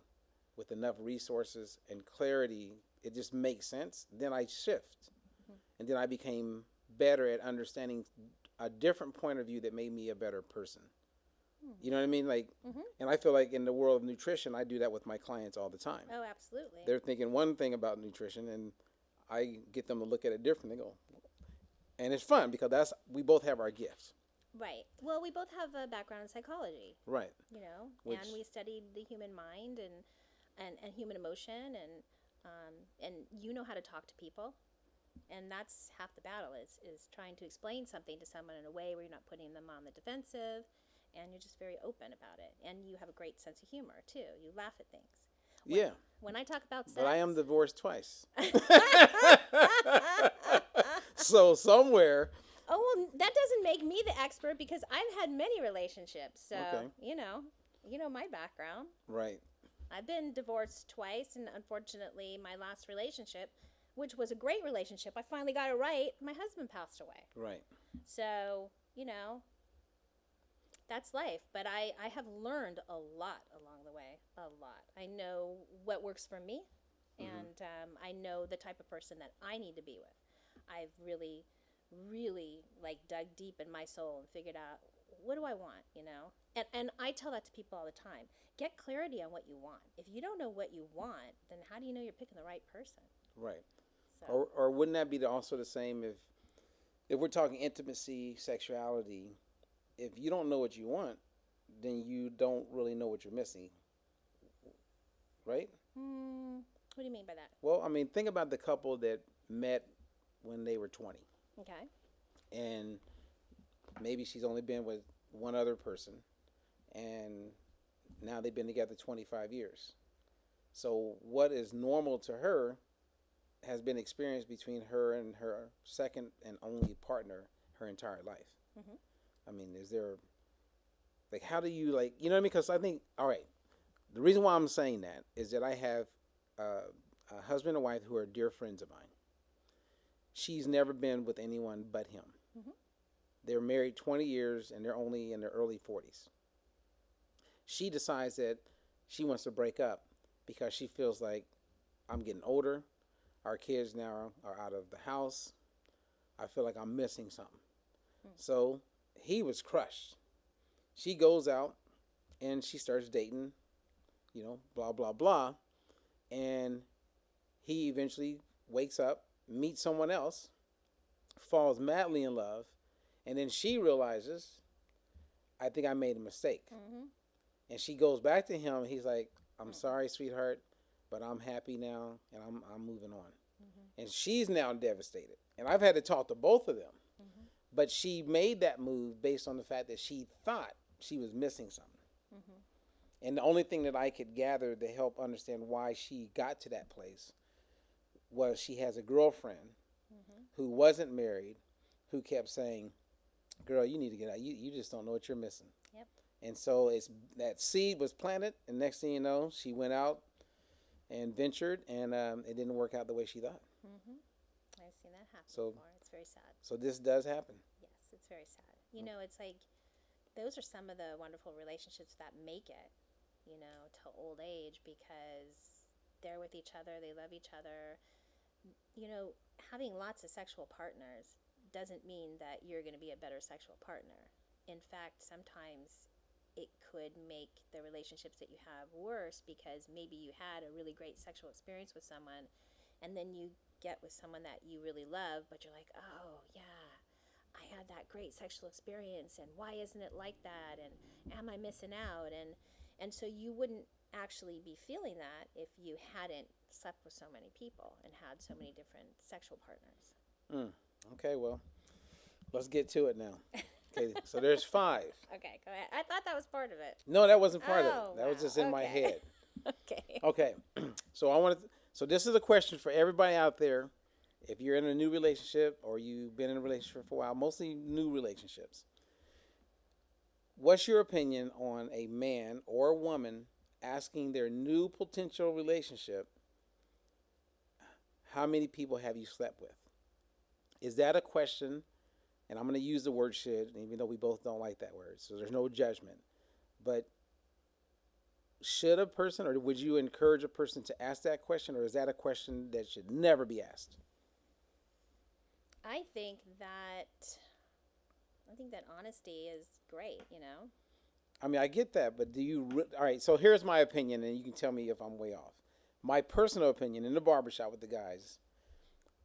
with enough resources and clarity, it just makes sense. Then I shift. And then I became better at understanding a different point of view that made me a better person. You know what I mean? Like, and I feel like in the world of nutrition, I do that with my clients all the time. Oh, absolutely. They're thinking one thing about nutrition, and I get them to look at it differently. They go, and it's fun because we both have our gifts. Right. Well, we both have a background in psychology. Right. You know, Which, and we studied the human mind and human emotion, and you know how to talk to people, and that's half the battle is trying to explain something to someone in a way where you're not putting them on the defensive, and you're just very open about it, and you have a great sense of humor too. You laugh at things. yeah. When I talk about sex, But I am divorced twice. So somewhere. oh, well, that doesn't make me the expert because I've had many relationships. So, Okay. you know my background. Right. I've been divorced twice, and unfortunately, my last relationship, which was a great relationship, I finally got it right. My husband passed away. Right. So, that's life. But I have learned a lot along the way. A lot. I know what works for me, and I know the type of person that I need to be with. I've really, really dug deep in my soul and figured out, what do I want, And I tell that to people all the time. Get clarity on what you want. If you don't know what you want, then how do you know you're picking the right person? Right. So. Or wouldn't that be also the same if we're talking intimacy, sexuality, if you don't know what you want, then you don't really know what you're missing. Right? What do you mean by that? Well, I mean, think about the couple that met when they were 20. Okay. And maybe she's only been with one other person, and now they've been together 25 years. So what is normal to her has been experienced between her and her second and only partner her entire life. I mean, is there, how do you, you know what I mean? Because I think, all right, the reason why I'm saying that is that I have a husband and wife who are dear friends of mine. She's never been with anyone but him. They're married 20 years, and they're only in their early 40s. She decides that she wants to break up because she feels like, I'm getting older. Our kids now are out of the house. I feel like I'm missing something. So he was crushed. She goes out, and she starts dating, blah, blah, blah. And he eventually wakes up, meets someone else, falls madly in love, and then she realizes, I think I made a mistake. And she goes back to him, and he's like, I'm sorry, sweetheart, but I'm happy now, and I'm moving on. And she's now devastated. And I've had to talk to both of them. But she made that move based on the fact that she thought she was missing something. And the only thing that I could gather to help understand why she got to that place was she has a girlfriend who wasn't married, who kept saying, girl, you need to get out. You just don't know what you're missing. Yep. And so that seed was planted, and next thing you know, she went out and ventured, and it didn't work out the way she thought. I've seen that happen So- before. It's very sad. So this does happen. Yes, it's very sad. It's like those are some of the wonderful relationships that make it, till old age because they're with each other, they love each other. Having lots of sexual partners doesn't mean that you're going to be a better sexual partner. In fact, sometimes it could make the relationships that you have worse because maybe you had a really great sexual experience with someone, and then you get with someone that you really love, but you're like, oh, yeah, I had that great sexual experience, and why isn't it like that, and am I missing out? And so you wouldn't actually be feeling that if you hadn't slept with so many people and had so many different sexual partners. Okay, well, let's get to it now. Okay, so there's 5. Okay, go ahead. I thought that was part of it. No, that wasn't part of Oh, it. That was wow. just in my Okay. head. Okay. Okay, so this is a question for everybody out there. If you're in a new relationship or you've been in a relationship for a while, mostly new relationships, what's your opinion on a man or a woman asking their new potential relationship, how many people have you slept with? Is that a question? And I'm going to use the word should, even though we both don't like that word. So there's no judgment. But should a person, or would you encourage a person to ask that question, or is that a question that should never be asked? I think that honesty is great, you know. I mean, I get that, but do you? All right, so here's my opinion, and you can tell me if I'm way off. My personal opinion in the barbershop with the guys,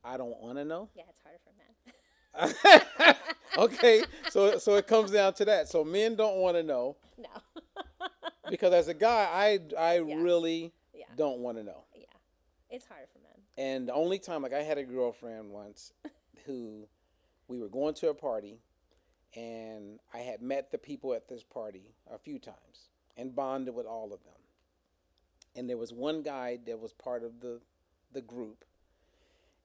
I don't want to know. Yeah, it's harder for men. Okay, so it comes down to that. So men don't want to know. No. Because as a guy, I Yeah. really Yeah. don't want to know. Yeah. It's harder for men. And the only time, like I had a girlfriend once who we were going to a party, and I had met the people at this party a few times and bonded with all of them. And there was one guy that was part of the group.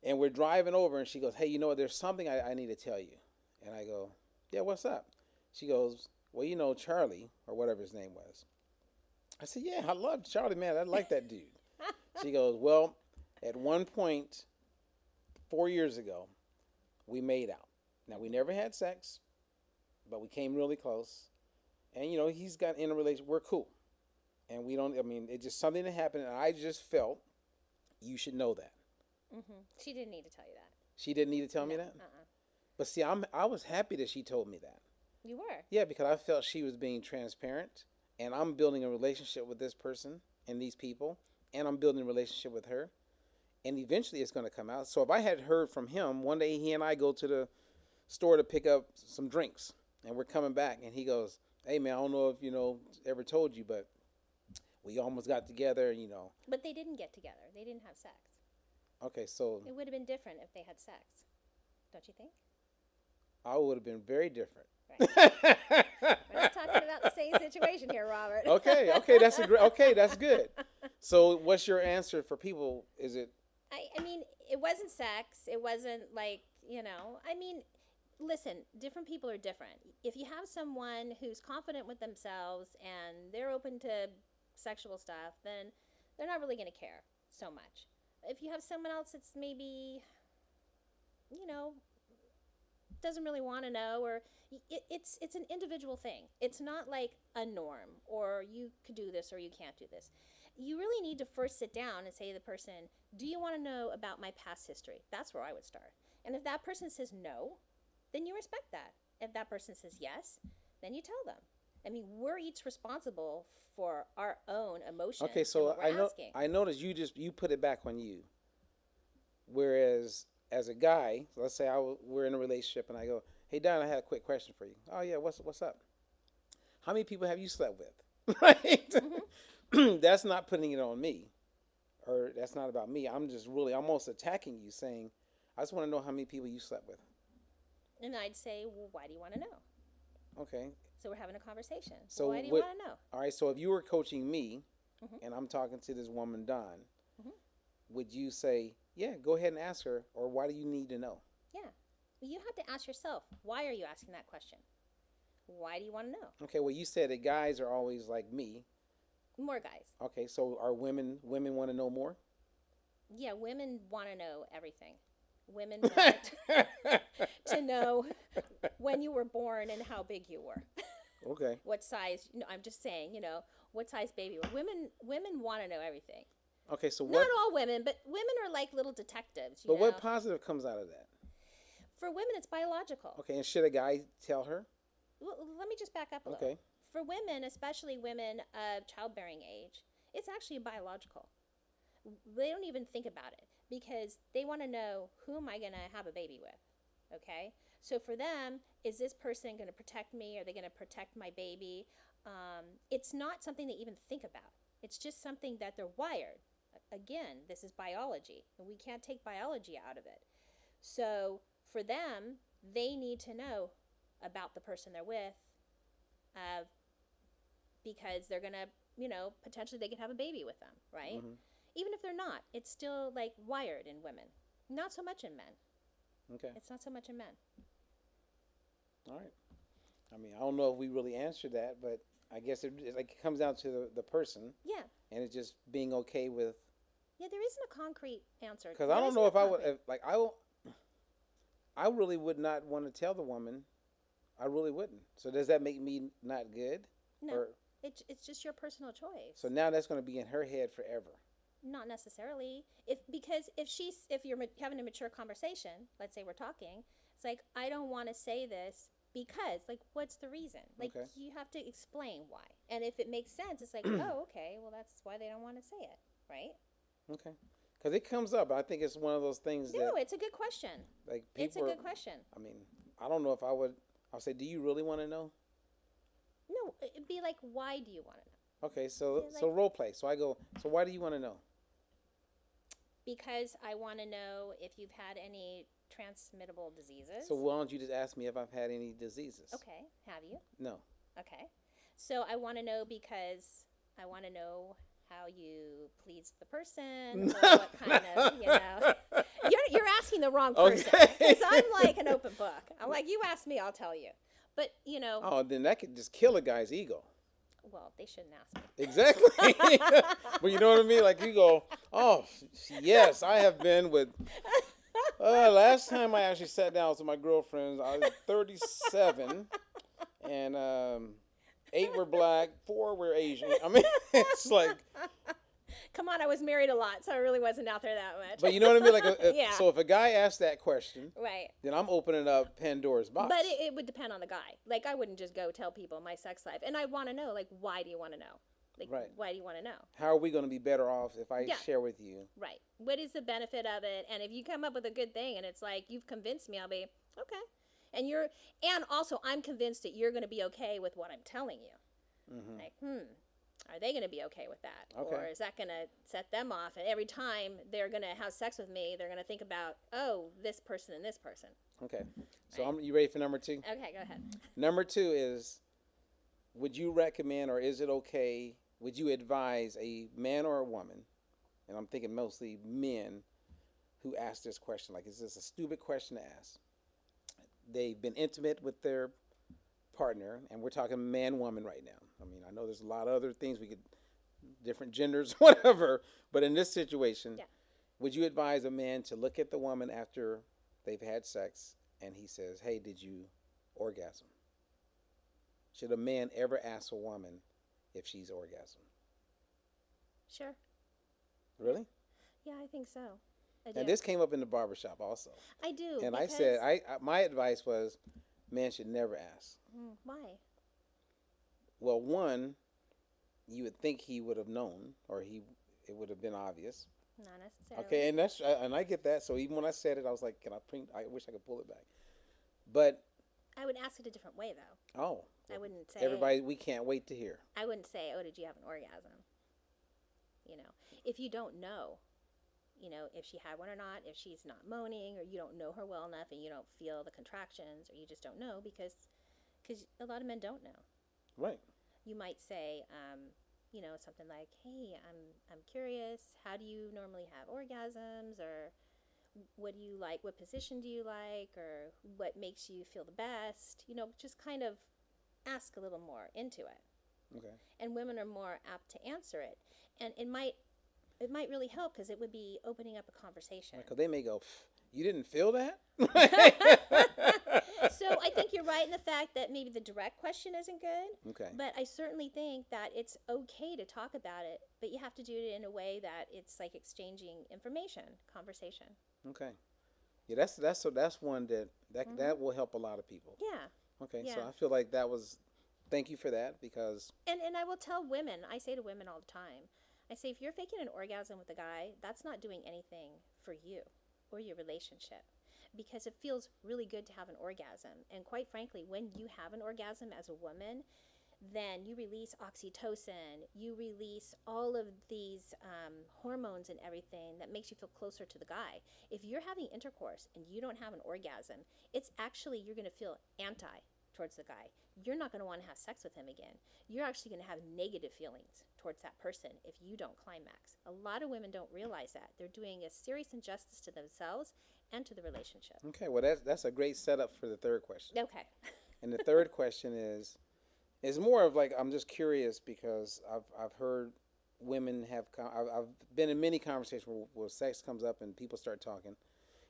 And we're driving over, and she goes, hey, you know what, there's something I need to tell you. And I go, yeah, what's up? She goes, well, you know, Charlie, or whatever his name was. I said, yeah, I love Charlie, man. I like that dude. She goes, well, at one point, 4 years ago, we made out. Now, we never had sex, but we came really close. And, you know, he's got in a relationship. We're cool. And we don't, I mean, it's just something that happened, and I just felt you should know that. Mm-hmm. She didn't need to tell you that. She didn't need to tell me that? But see, I was happy that she told me that. You were? Yeah, because I felt she was being transparent, and I'm building a relationship with this person and these people, and I'm building a relationship with her, and eventually it's going to come out. So if I had heard from him, one day he and I go to the store to pick up some drinks, and we're coming back, and he goes, hey, man, I don't know if, you know, ever told you, but we almost got together, you know. But they didn't get together. They didn't have sex. Okay, so It would have been different if they had sex. Don't you think? I would have been very different. Right. We're not talking about the same situation here, Robert. Okay, that's good. So what's your answer for people? Is it? I mean, it wasn't sex. It wasn't like, you know, I mean, listen, different people are different. If you have someone who's confident with themselves and they're open to sexual stuff, then they're not really going to care so much. If you have someone else that's maybe, you know, doesn't really want to know, or it's an individual thing. It's not like a norm, or you could do this or you can't do this. You really need to first sit down and say to the person, do you want to know about my past history? That's where I would start. And if that person says no, then you respect that. If that person says yes, then you tell them. I mean, we're each responsible for our own emotions. Okay, so asking. I noticed you put it back on you. Whereas as a guy, so let's say we're in a relationship and I go, hey, Don, I had a quick question for you. Oh yeah, what's up? How many people have you slept with? Right? Mm-hmm. That's not putting it on me, or that's not about me. I'm just really almost attacking you, saying, I just want to know how many people you slept with. And I'd say, well, why do you want to know? Okay. So we're having a conversation. So why do you want to know? All right, so if you were coaching me, Mm-hmm. and I'm talking to this woman, Dawn, Mm-hmm. would you say, yeah, go ahead and ask her, or why do you need to know? Yeah. Well, you have to ask yourself, why are you asking that question? Why do you want to know? Okay, well, you said that guys are always like me. More guys. Okay, so are women want to know more? Yeah, women want to know everything. Women want to know when you were born and how big you were. Okay. What size, I'm just saying, what size baby you were. Women want to know everything. Okay, so Not all women, but women are like little detectives. But what positive comes out of that? For women, it's biological. Okay, and should a guy tell her? Well, let me just back up a little. Okay. For women, especially women of childbearing age, it's actually biological. They don't even think about it because they want to know, who am I going to have a baby with? Okay? So for them, is this person going to protect me? Are they going to protect my baby? It's not something they even think about. It's just something that they're wired. Again, this is biology, and we can't take biology out of it. So for them, they need to know about the person they're with, because they're going to, potentially they can have a baby with them, right? Mm-hmm. Even if they're not, it's still like wired in women. Not so much in men. Okay. It's not so much in men. All right. I mean, I don't know if we really answered that, but I guess it like it comes down to the person, Yeah. and it's just being okay with. Yeah, there isn't a concrete answer. Because There I don't isn't know a if I would concrete. like I really would not want to tell the woman. I really wouldn't. So does that make me not good? No, Or it's just your personal choice. so now that's going to be in her head forever. Not necessarily. Because if you're having a mature conversation, let's say we're talking, it's like I don't want to say this because like what's the reason? Like Okay. you have to explain why. And if it makes sense, it's like, "Oh, okay. Well, that's why they don't want to say it." Right? Okay. Because it comes up. I think it's one of those things that No, it's a good question. like It's a people. good question. I mean, I don't know if I would. I'll say, do you really want to know? No, it'd be like, "Why do you want to know?" Okay, so Yeah, so like- role play. So I go. So why do you want to know? Because I want to know if you've had any transmittable diseases. So why don't you just ask me if I've had any diseases? Okay, have you? No. Okay. So I want to know because I want to know how you please the person or what kind of, You're asking the wrong person. Okay. Because I'm like an open book. I'm like, you ask me, I'll tell you. But, Oh, then that could just kill a guy's ego. well, they shouldn't ask me. Exactly. But you know what I mean? Like you go, oh, yes, I have been with. Last time I actually sat down with my girlfriends, I was 37, and 8 were black, 4 were Asian. I mean, it's like, Come on, I was married a lot, so I really wasn't out there that much. but you know what I mean? Like, Yeah. so if a guy asks that question, Right. then I'm opening up Pandora's box. But it would depend on the guy. Like, I wouldn't just go tell people my sex life. And I want to know, like, why do you want to know? Like, Right. why do you want to know? How are we going to be better off if I Yeah. share with you? Right. What is the benefit of it? And if you come up with a good thing and it's like, you've convinced me, I'll be, okay. And also, I'm convinced that you're going to be okay with what I'm telling you. Mm-hmm. Like, are they going to be okay with that? Okay. Or is that going to set them off? And every time they're going to have sex with me, they're going to think about, oh, this person and this person. Okay. So you ready for number 2? Okay, go ahead. Number 2 is, would you recommend or is it okay, would you advise a man or a woman, and I'm thinking mostly men, who ask this question, like, is this a stupid question to ask? They've been intimate with their partner, and we're talking man-woman right now. I mean, I know there's a lot of other things we could, different genders, whatever, but in this situation, Yeah. would you advise a man to look at the woman after they've had sex and he says, hey, did you orgasm? Should a man ever ask a woman if she's orgasm? Sure. Really? Yeah, I think so. I do. And this came up in the barbershop also. I do. And I because- said, my advice was, man should never ask. Why? Well, one, you would think he would have known, or it would have been obvious. Not necessarily. Okay, and I get that. So even when I said it, I was like, I wish I could pull it back. But I would ask it a different way, though. oh, I wouldn't say. everybody, we can't wait to hear. I wouldn't say, "Oh, did you have an orgasm?" If you don't know, if she had one or not, if she's not moaning, or you don't know her well enough, and you don't feel the contractions, or you just don't know because a lot of men don't know. Right. You might say, something like, "Hey, I'm curious. How do you normally have orgasms, or what do you like? What position do you like, or what makes you feel the best?" Just kind of ask a little more into it. Okay. And women are more apt to answer it, and it might really help because it would be opening up a conversation. Because they may go, you didn't feel that? So I think you're right in the fact that maybe the direct question isn't good. Okay. But I certainly think that it's okay to talk about it, but you have to do it in a way that it's like exchanging information, conversation. Okay. Yeah, that's one that will help a lot of people. Yeah. Okay. Yeah. So I feel like that was. Thank you for that because. And I will tell women, I say to women all the time, I say, if you're faking an orgasm with a guy, that's not doing anything for you or your relationship, because it feels really good to have an orgasm. And quite frankly, when you have an orgasm as a woman, then you release oxytocin, you release all of these hormones and everything that makes you feel closer to the guy. If you're having intercourse and you don't have an orgasm, it's actually, you're going to feel anti towards the guy. You're not going to want to have sex with him again. You're actually going to have negative feelings towards that person if you don't climax. A lot of women don't realize that. They're doing a serious injustice to themselves and to the relationship. Okay, well that's a great setup for the third question. Okay. And the third question is It's more of like I'm just curious because I've heard women have I've been in many conversations where sex comes up and people start talking,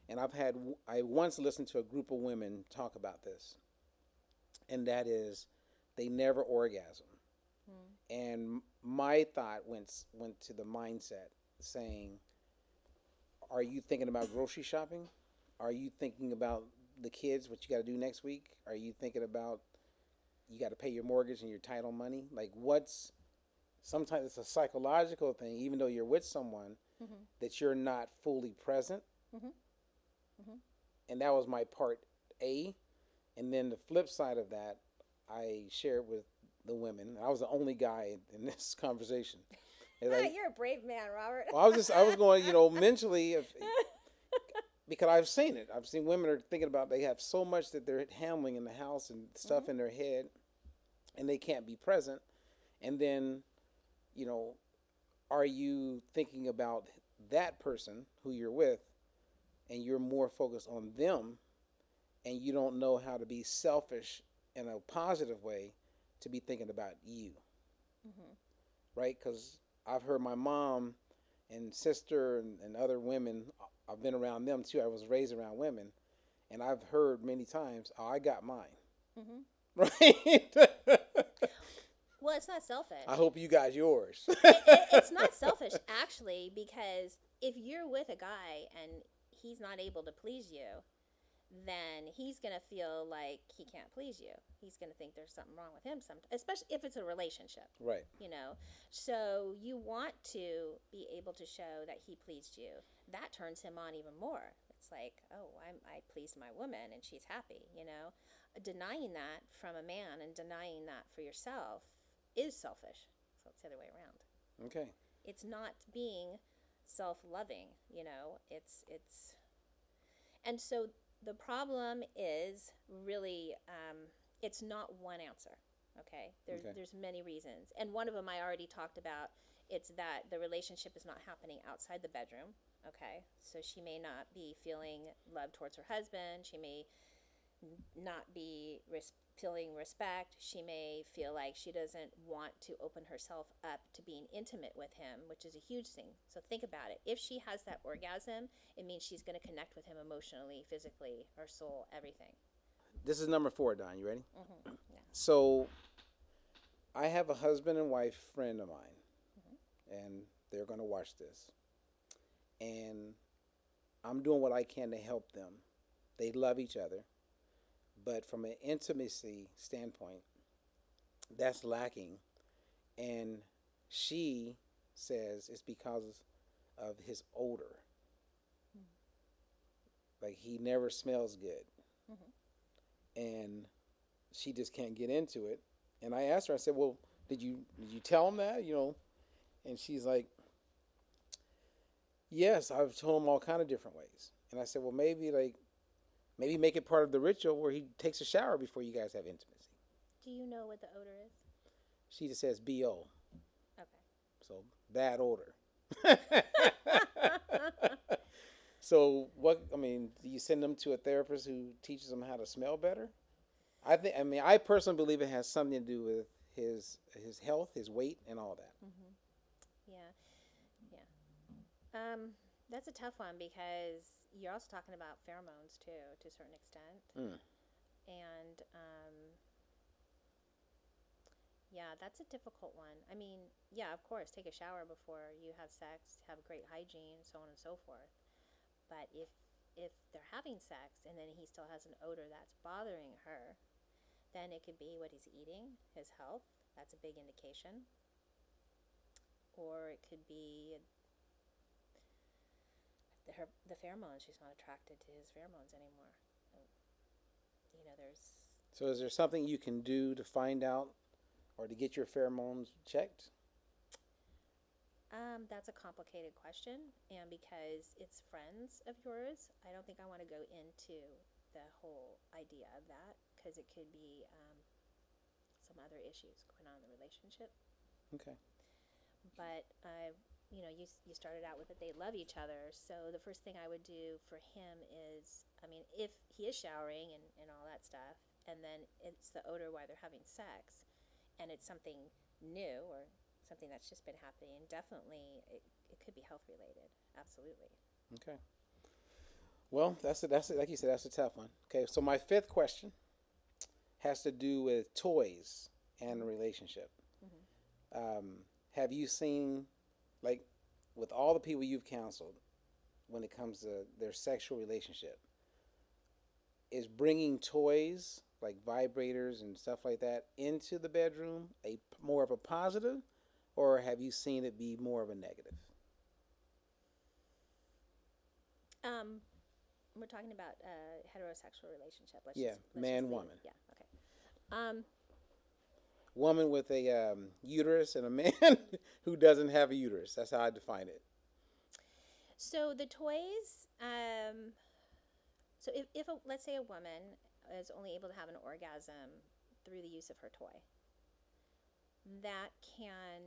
and I once listened to a group of women talk about this, and that is they never orgasm. Mm. And my thought went to the mindset saying, are you thinking about grocery shopping? Are you thinking about the kids, what you got to do next week? Are you thinking about you got to pay your mortgage and your title money? Like, what's sometimes it's a psychological thing, even though you're with someone, Mm-hmm. that you're not fully present. Mm-hmm. Mm-hmm. And that was my part A. And then the flip side of that, I shared with the women. I was the only guy in this conversation. And like, You're a brave man, Robert. well, I was going, mentally, because I've seen it. I've seen women are thinking about they have so much that they're handling in the house and stuff Mm-hmm. in their head, and they can't be present. And then, you know, are you thinking about that person who you're with, and you're more focused on them, and you don't know how to be selfish in a positive way to be thinking about you, Mm-hmm. right? Because I've heard my mom and sister and other women, I've been around them too. I was raised around women, and I've heard many times, oh, I got mine, Mm-hmm. right? Well, it's not selfish. I hope you got yours. It's not selfish, actually, because if you're with a guy and he's not able to please you, then he's going to feel like he can't please you. He's going to think there's something wrong with him, especially if it's a relationship, Right. you know. So you want to be able to show that he pleased you. That turns him on even more. It's like, oh, I pleased my woman and she's happy, you know. Denying that from a man and denying that for yourself is selfish. So it's the other way around. Okay. It's not being self-loving, you know. It's and so the problem is really it's not one answer. Okay, Okay. there's many reasons, and one of them I already talked about. It's that the relationship is not happening outside the bedroom. Okay, so she may not be feeling love towards her husband. She may not be feeling respect. She may feel like she doesn't want to open herself up to being intimate with him, which is a huge thing. So think about it. If she has that orgasm, it means she's going to connect with him emotionally, physically, her soul, everything. This is number 4, Don. You ready? Mm-hmm. Yeah. So I have a husband and wife friend of mine, Mm-hmm. and they're going to watch this. And I'm doing what I can to help them. They love each other. But from an intimacy standpoint, that's lacking. And she says it's because of his odor. Like he never smells good. Mm-hmm. And she just can't get into it. And I asked her, I said, well, did you tell him that? And she's like, yes, I've told him all kind of different ways. And I said, well, maybe make it part of the ritual where he takes a shower before you guys have intimacy. Do you know what the odor is? She just says BO. Okay. So bad odor. So do you send them to a therapist who teaches them how to smell better? I personally believe it has something to do with his health, his weight, and all that. Mm-hmm. Yeah. Yeah. That's a tough one because you're also talking about pheromones too, to a certain extent. Mm. And yeah, that's a difficult one. I mean, yeah, of course, take a shower before you have sex, have great hygiene, so on and so forth. But if they're having sex and then he still has an odor that's bothering her, then it could be what he's eating, his health. That's a big indication. Or it could be the pheromones. She's not attracted to his pheromones anymore. You know, there's So is there something you can do to find out or to get your pheromones checked? That's a complicated question, and because it's friends of yours, I don't think I want to go into the whole idea of that because it could be some other issues going on in the relationship. Okay. But you started out with that they love each other, so the first thing I would do for him is, I mean, if he is showering and all that stuff, and then it's the odor while they're having sex, and it's something new or something that's just been happening, definitely it could be health related. Absolutely. Okay. Well, that's it. Like you said, that's a tough one. Okay, so my fifth question has to do with toys and relationship. Mm-hmm. Have you seen, like, with all the people you've counseled, when it comes to their sexual relationship, is bringing toys like vibrators and stuff like that into the bedroom a more of a positive, or have you seen it be more of a negative? Um, we're talking about a heterosexual relationship. Yeah, Let's just man, leave woman. it. Yeah. Okay. Um, Woman with a uterus and a man who doesn't have a uterus. That's how I define it. so the toys. So if let's say a woman is only able to have an orgasm through the use of her toy, that can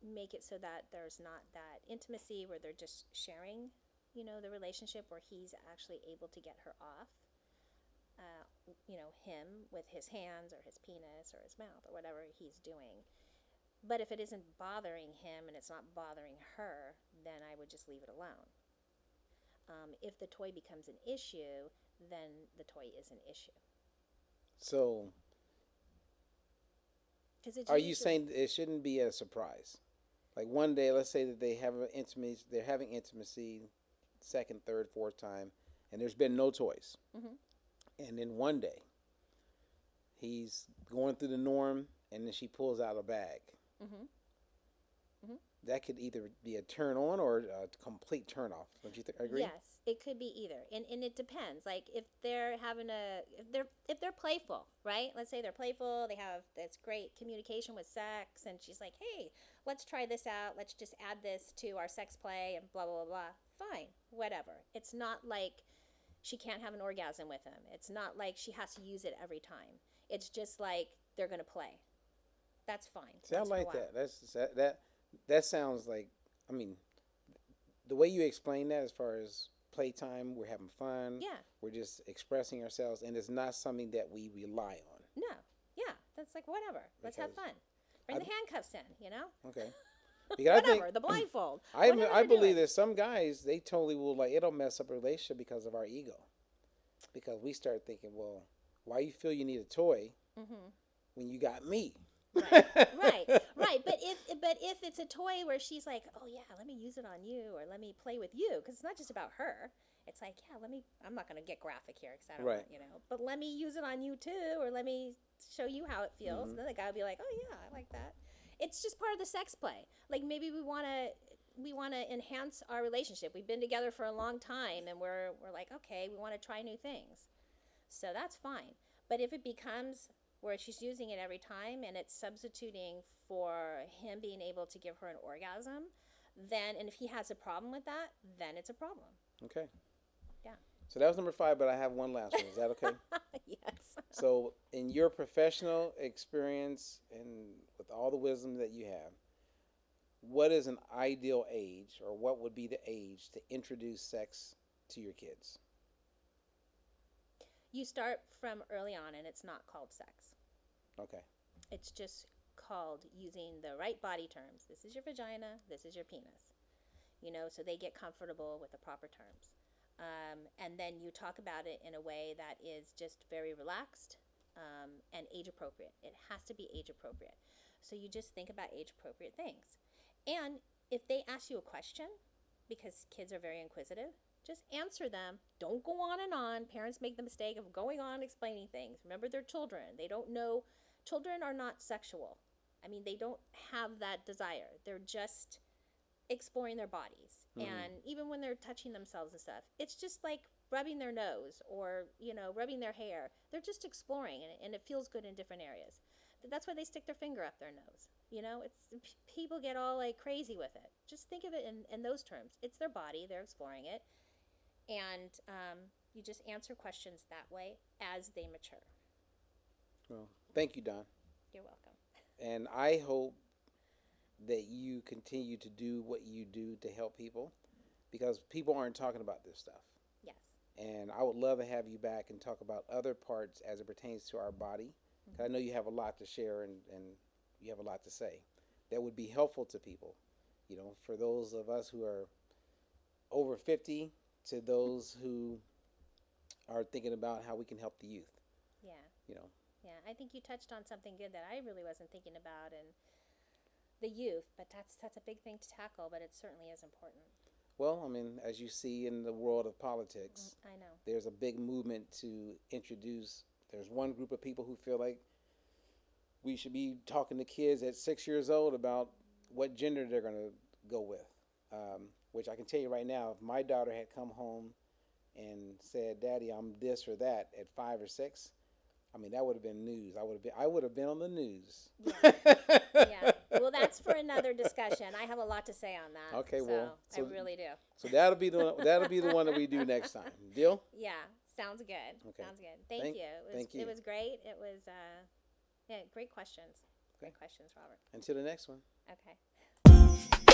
make it so that there's not that intimacy where they're just sharing, the relationship, where he's actually able to get her off, him with his hands or his penis or his mouth or whatever he's doing. But if it isn't bothering him and it's not bothering her, then I would just leave it alone. If the toy becomes an issue, then the toy is an issue. So, Because it's are you usually, saying it shouldn't be a surprise? Like one day, let's say that they have an intimacy, they're having intimacy, second, third, fourth time, and there's been no toys. mm-hmm, And then one day, he's going through the norm, and then she pulls out a bag. mm-hmm, mm-hmm. That could either be a turn on or a complete turn off. Don't you agree? Yes, it could be either, and it depends. Like if they're having if they're playful, right? Let's say they're playful, they have this great communication with sex, and she's like, "Hey, let's try this out. Let's just add this to our sex play," and blah blah blah blah. Fine, whatever. It's not like she can't have an orgasm with him. It's not like she has to use it every time. It's just like they're gonna play. That's fine. See, I once in a like while. that sounds like, I mean, the way you explain that as far as playtime, we're having fun. Yeah. We're just expressing ourselves, and it's not something that we rely on. No. Yeah. That's like whatever. Let's have Because fun. Bring the handcuffs in. Okay. Because Whatever. The blindfold. I Whatever I you're believe doing. that some guys, they totally will, like, it'll mess up a relationship because of our ego. Because we start thinking, well, why you feel you need a toy Mm-hmm. when you got me? Right, right. But if it's a toy where she's like, oh yeah, let me use it on you, or let me play with you, because it's not just about her. It's like, yeah, let me. I'm not gonna get graphic here, because I don't Right. want. But let me use it on you too, or let me show you how it feels. Mhm. And then the guy will be like, oh yeah, I like that. It's just part of the sex play. Like maybe we wanna enhance our relationship. We've been together for a long time, and we're like, okay, we want to try new things. So that's fine. But if it becomes where she's using it every time and it's substituting for him being able to give her an orgasm, then, and if he has a problem with that, then it's a problem. Okay. Yeah. So that was number 5, but I have one last one. Is that okay? Yes. So, in your professional experience and with all the wisdom that you have, what is an ideal age, or what would be the age to introduce sex to your kids? You start from early on, and it's not called sex. Okay. It's just called using the right body terms. This is your vagina, this is your penis. So they get comfortable with the proper terms. And then you talk about it in a way that is just very relaxed, and age appropriate. It has to be age appropriate. So you just think about age appropriate things. And if they ask you a question, because kids are very inquisitive, just answer them. Don't go on and on. Parents make the mistake of going on explaining things. Remember, they're children. They don't know. Children are not sexual. I mean, they don't have that desire. They're just exploring their bodies. Mhm. And even when they're touching themselves and stuff, it's just like rubbing their nose or, rubbing their hair. They're just exploring, and it feels good in different areas. That's why they stick their finger up their nose. People get all like crazy with it. Just think of it in those terms. It's their body. They're exploring it. And you just answer questions that way as they mature. Well, thank you, Don. You're welcome. And I hope that you continue to do what you do to help people, because people aren't talking about this stuff. Yes. And I would love to have you back and talk about other parts as it pertains to our body 'Cause I know you have a lot to share and you have a lot to say that would be helpful to people. For those of us who are over 50 to those who are thinking about how we can help the youth. Yeah. You know. Yeah, I think you touched on something good that I really wasn't thinking about, and the youth. But that's a big thing to tackle, but it certainly is important. Well, I mean, as you see in the world of politics, I know. there's a big movement to introduce. There's one group of people who feel like we should be talking to kids at 6 years old about what gender they're going to go with. Which I can tell you right now, if my daughter had come home and said, "Daddy, I'm this or that" at 5 or 6, I mean, that would have been news. I would have been on the news. Yeah. Yeah. Well, that's for another discussion. I have a lot to say on that. Okay, I really do. So that'll be the one that we do next time. Deal? Yeah. Sounds good. Okay. Sounds good. Thank you. Thank you. It was great. It was great questions. Okay. Great questions, Robert. Until the next one. Okay.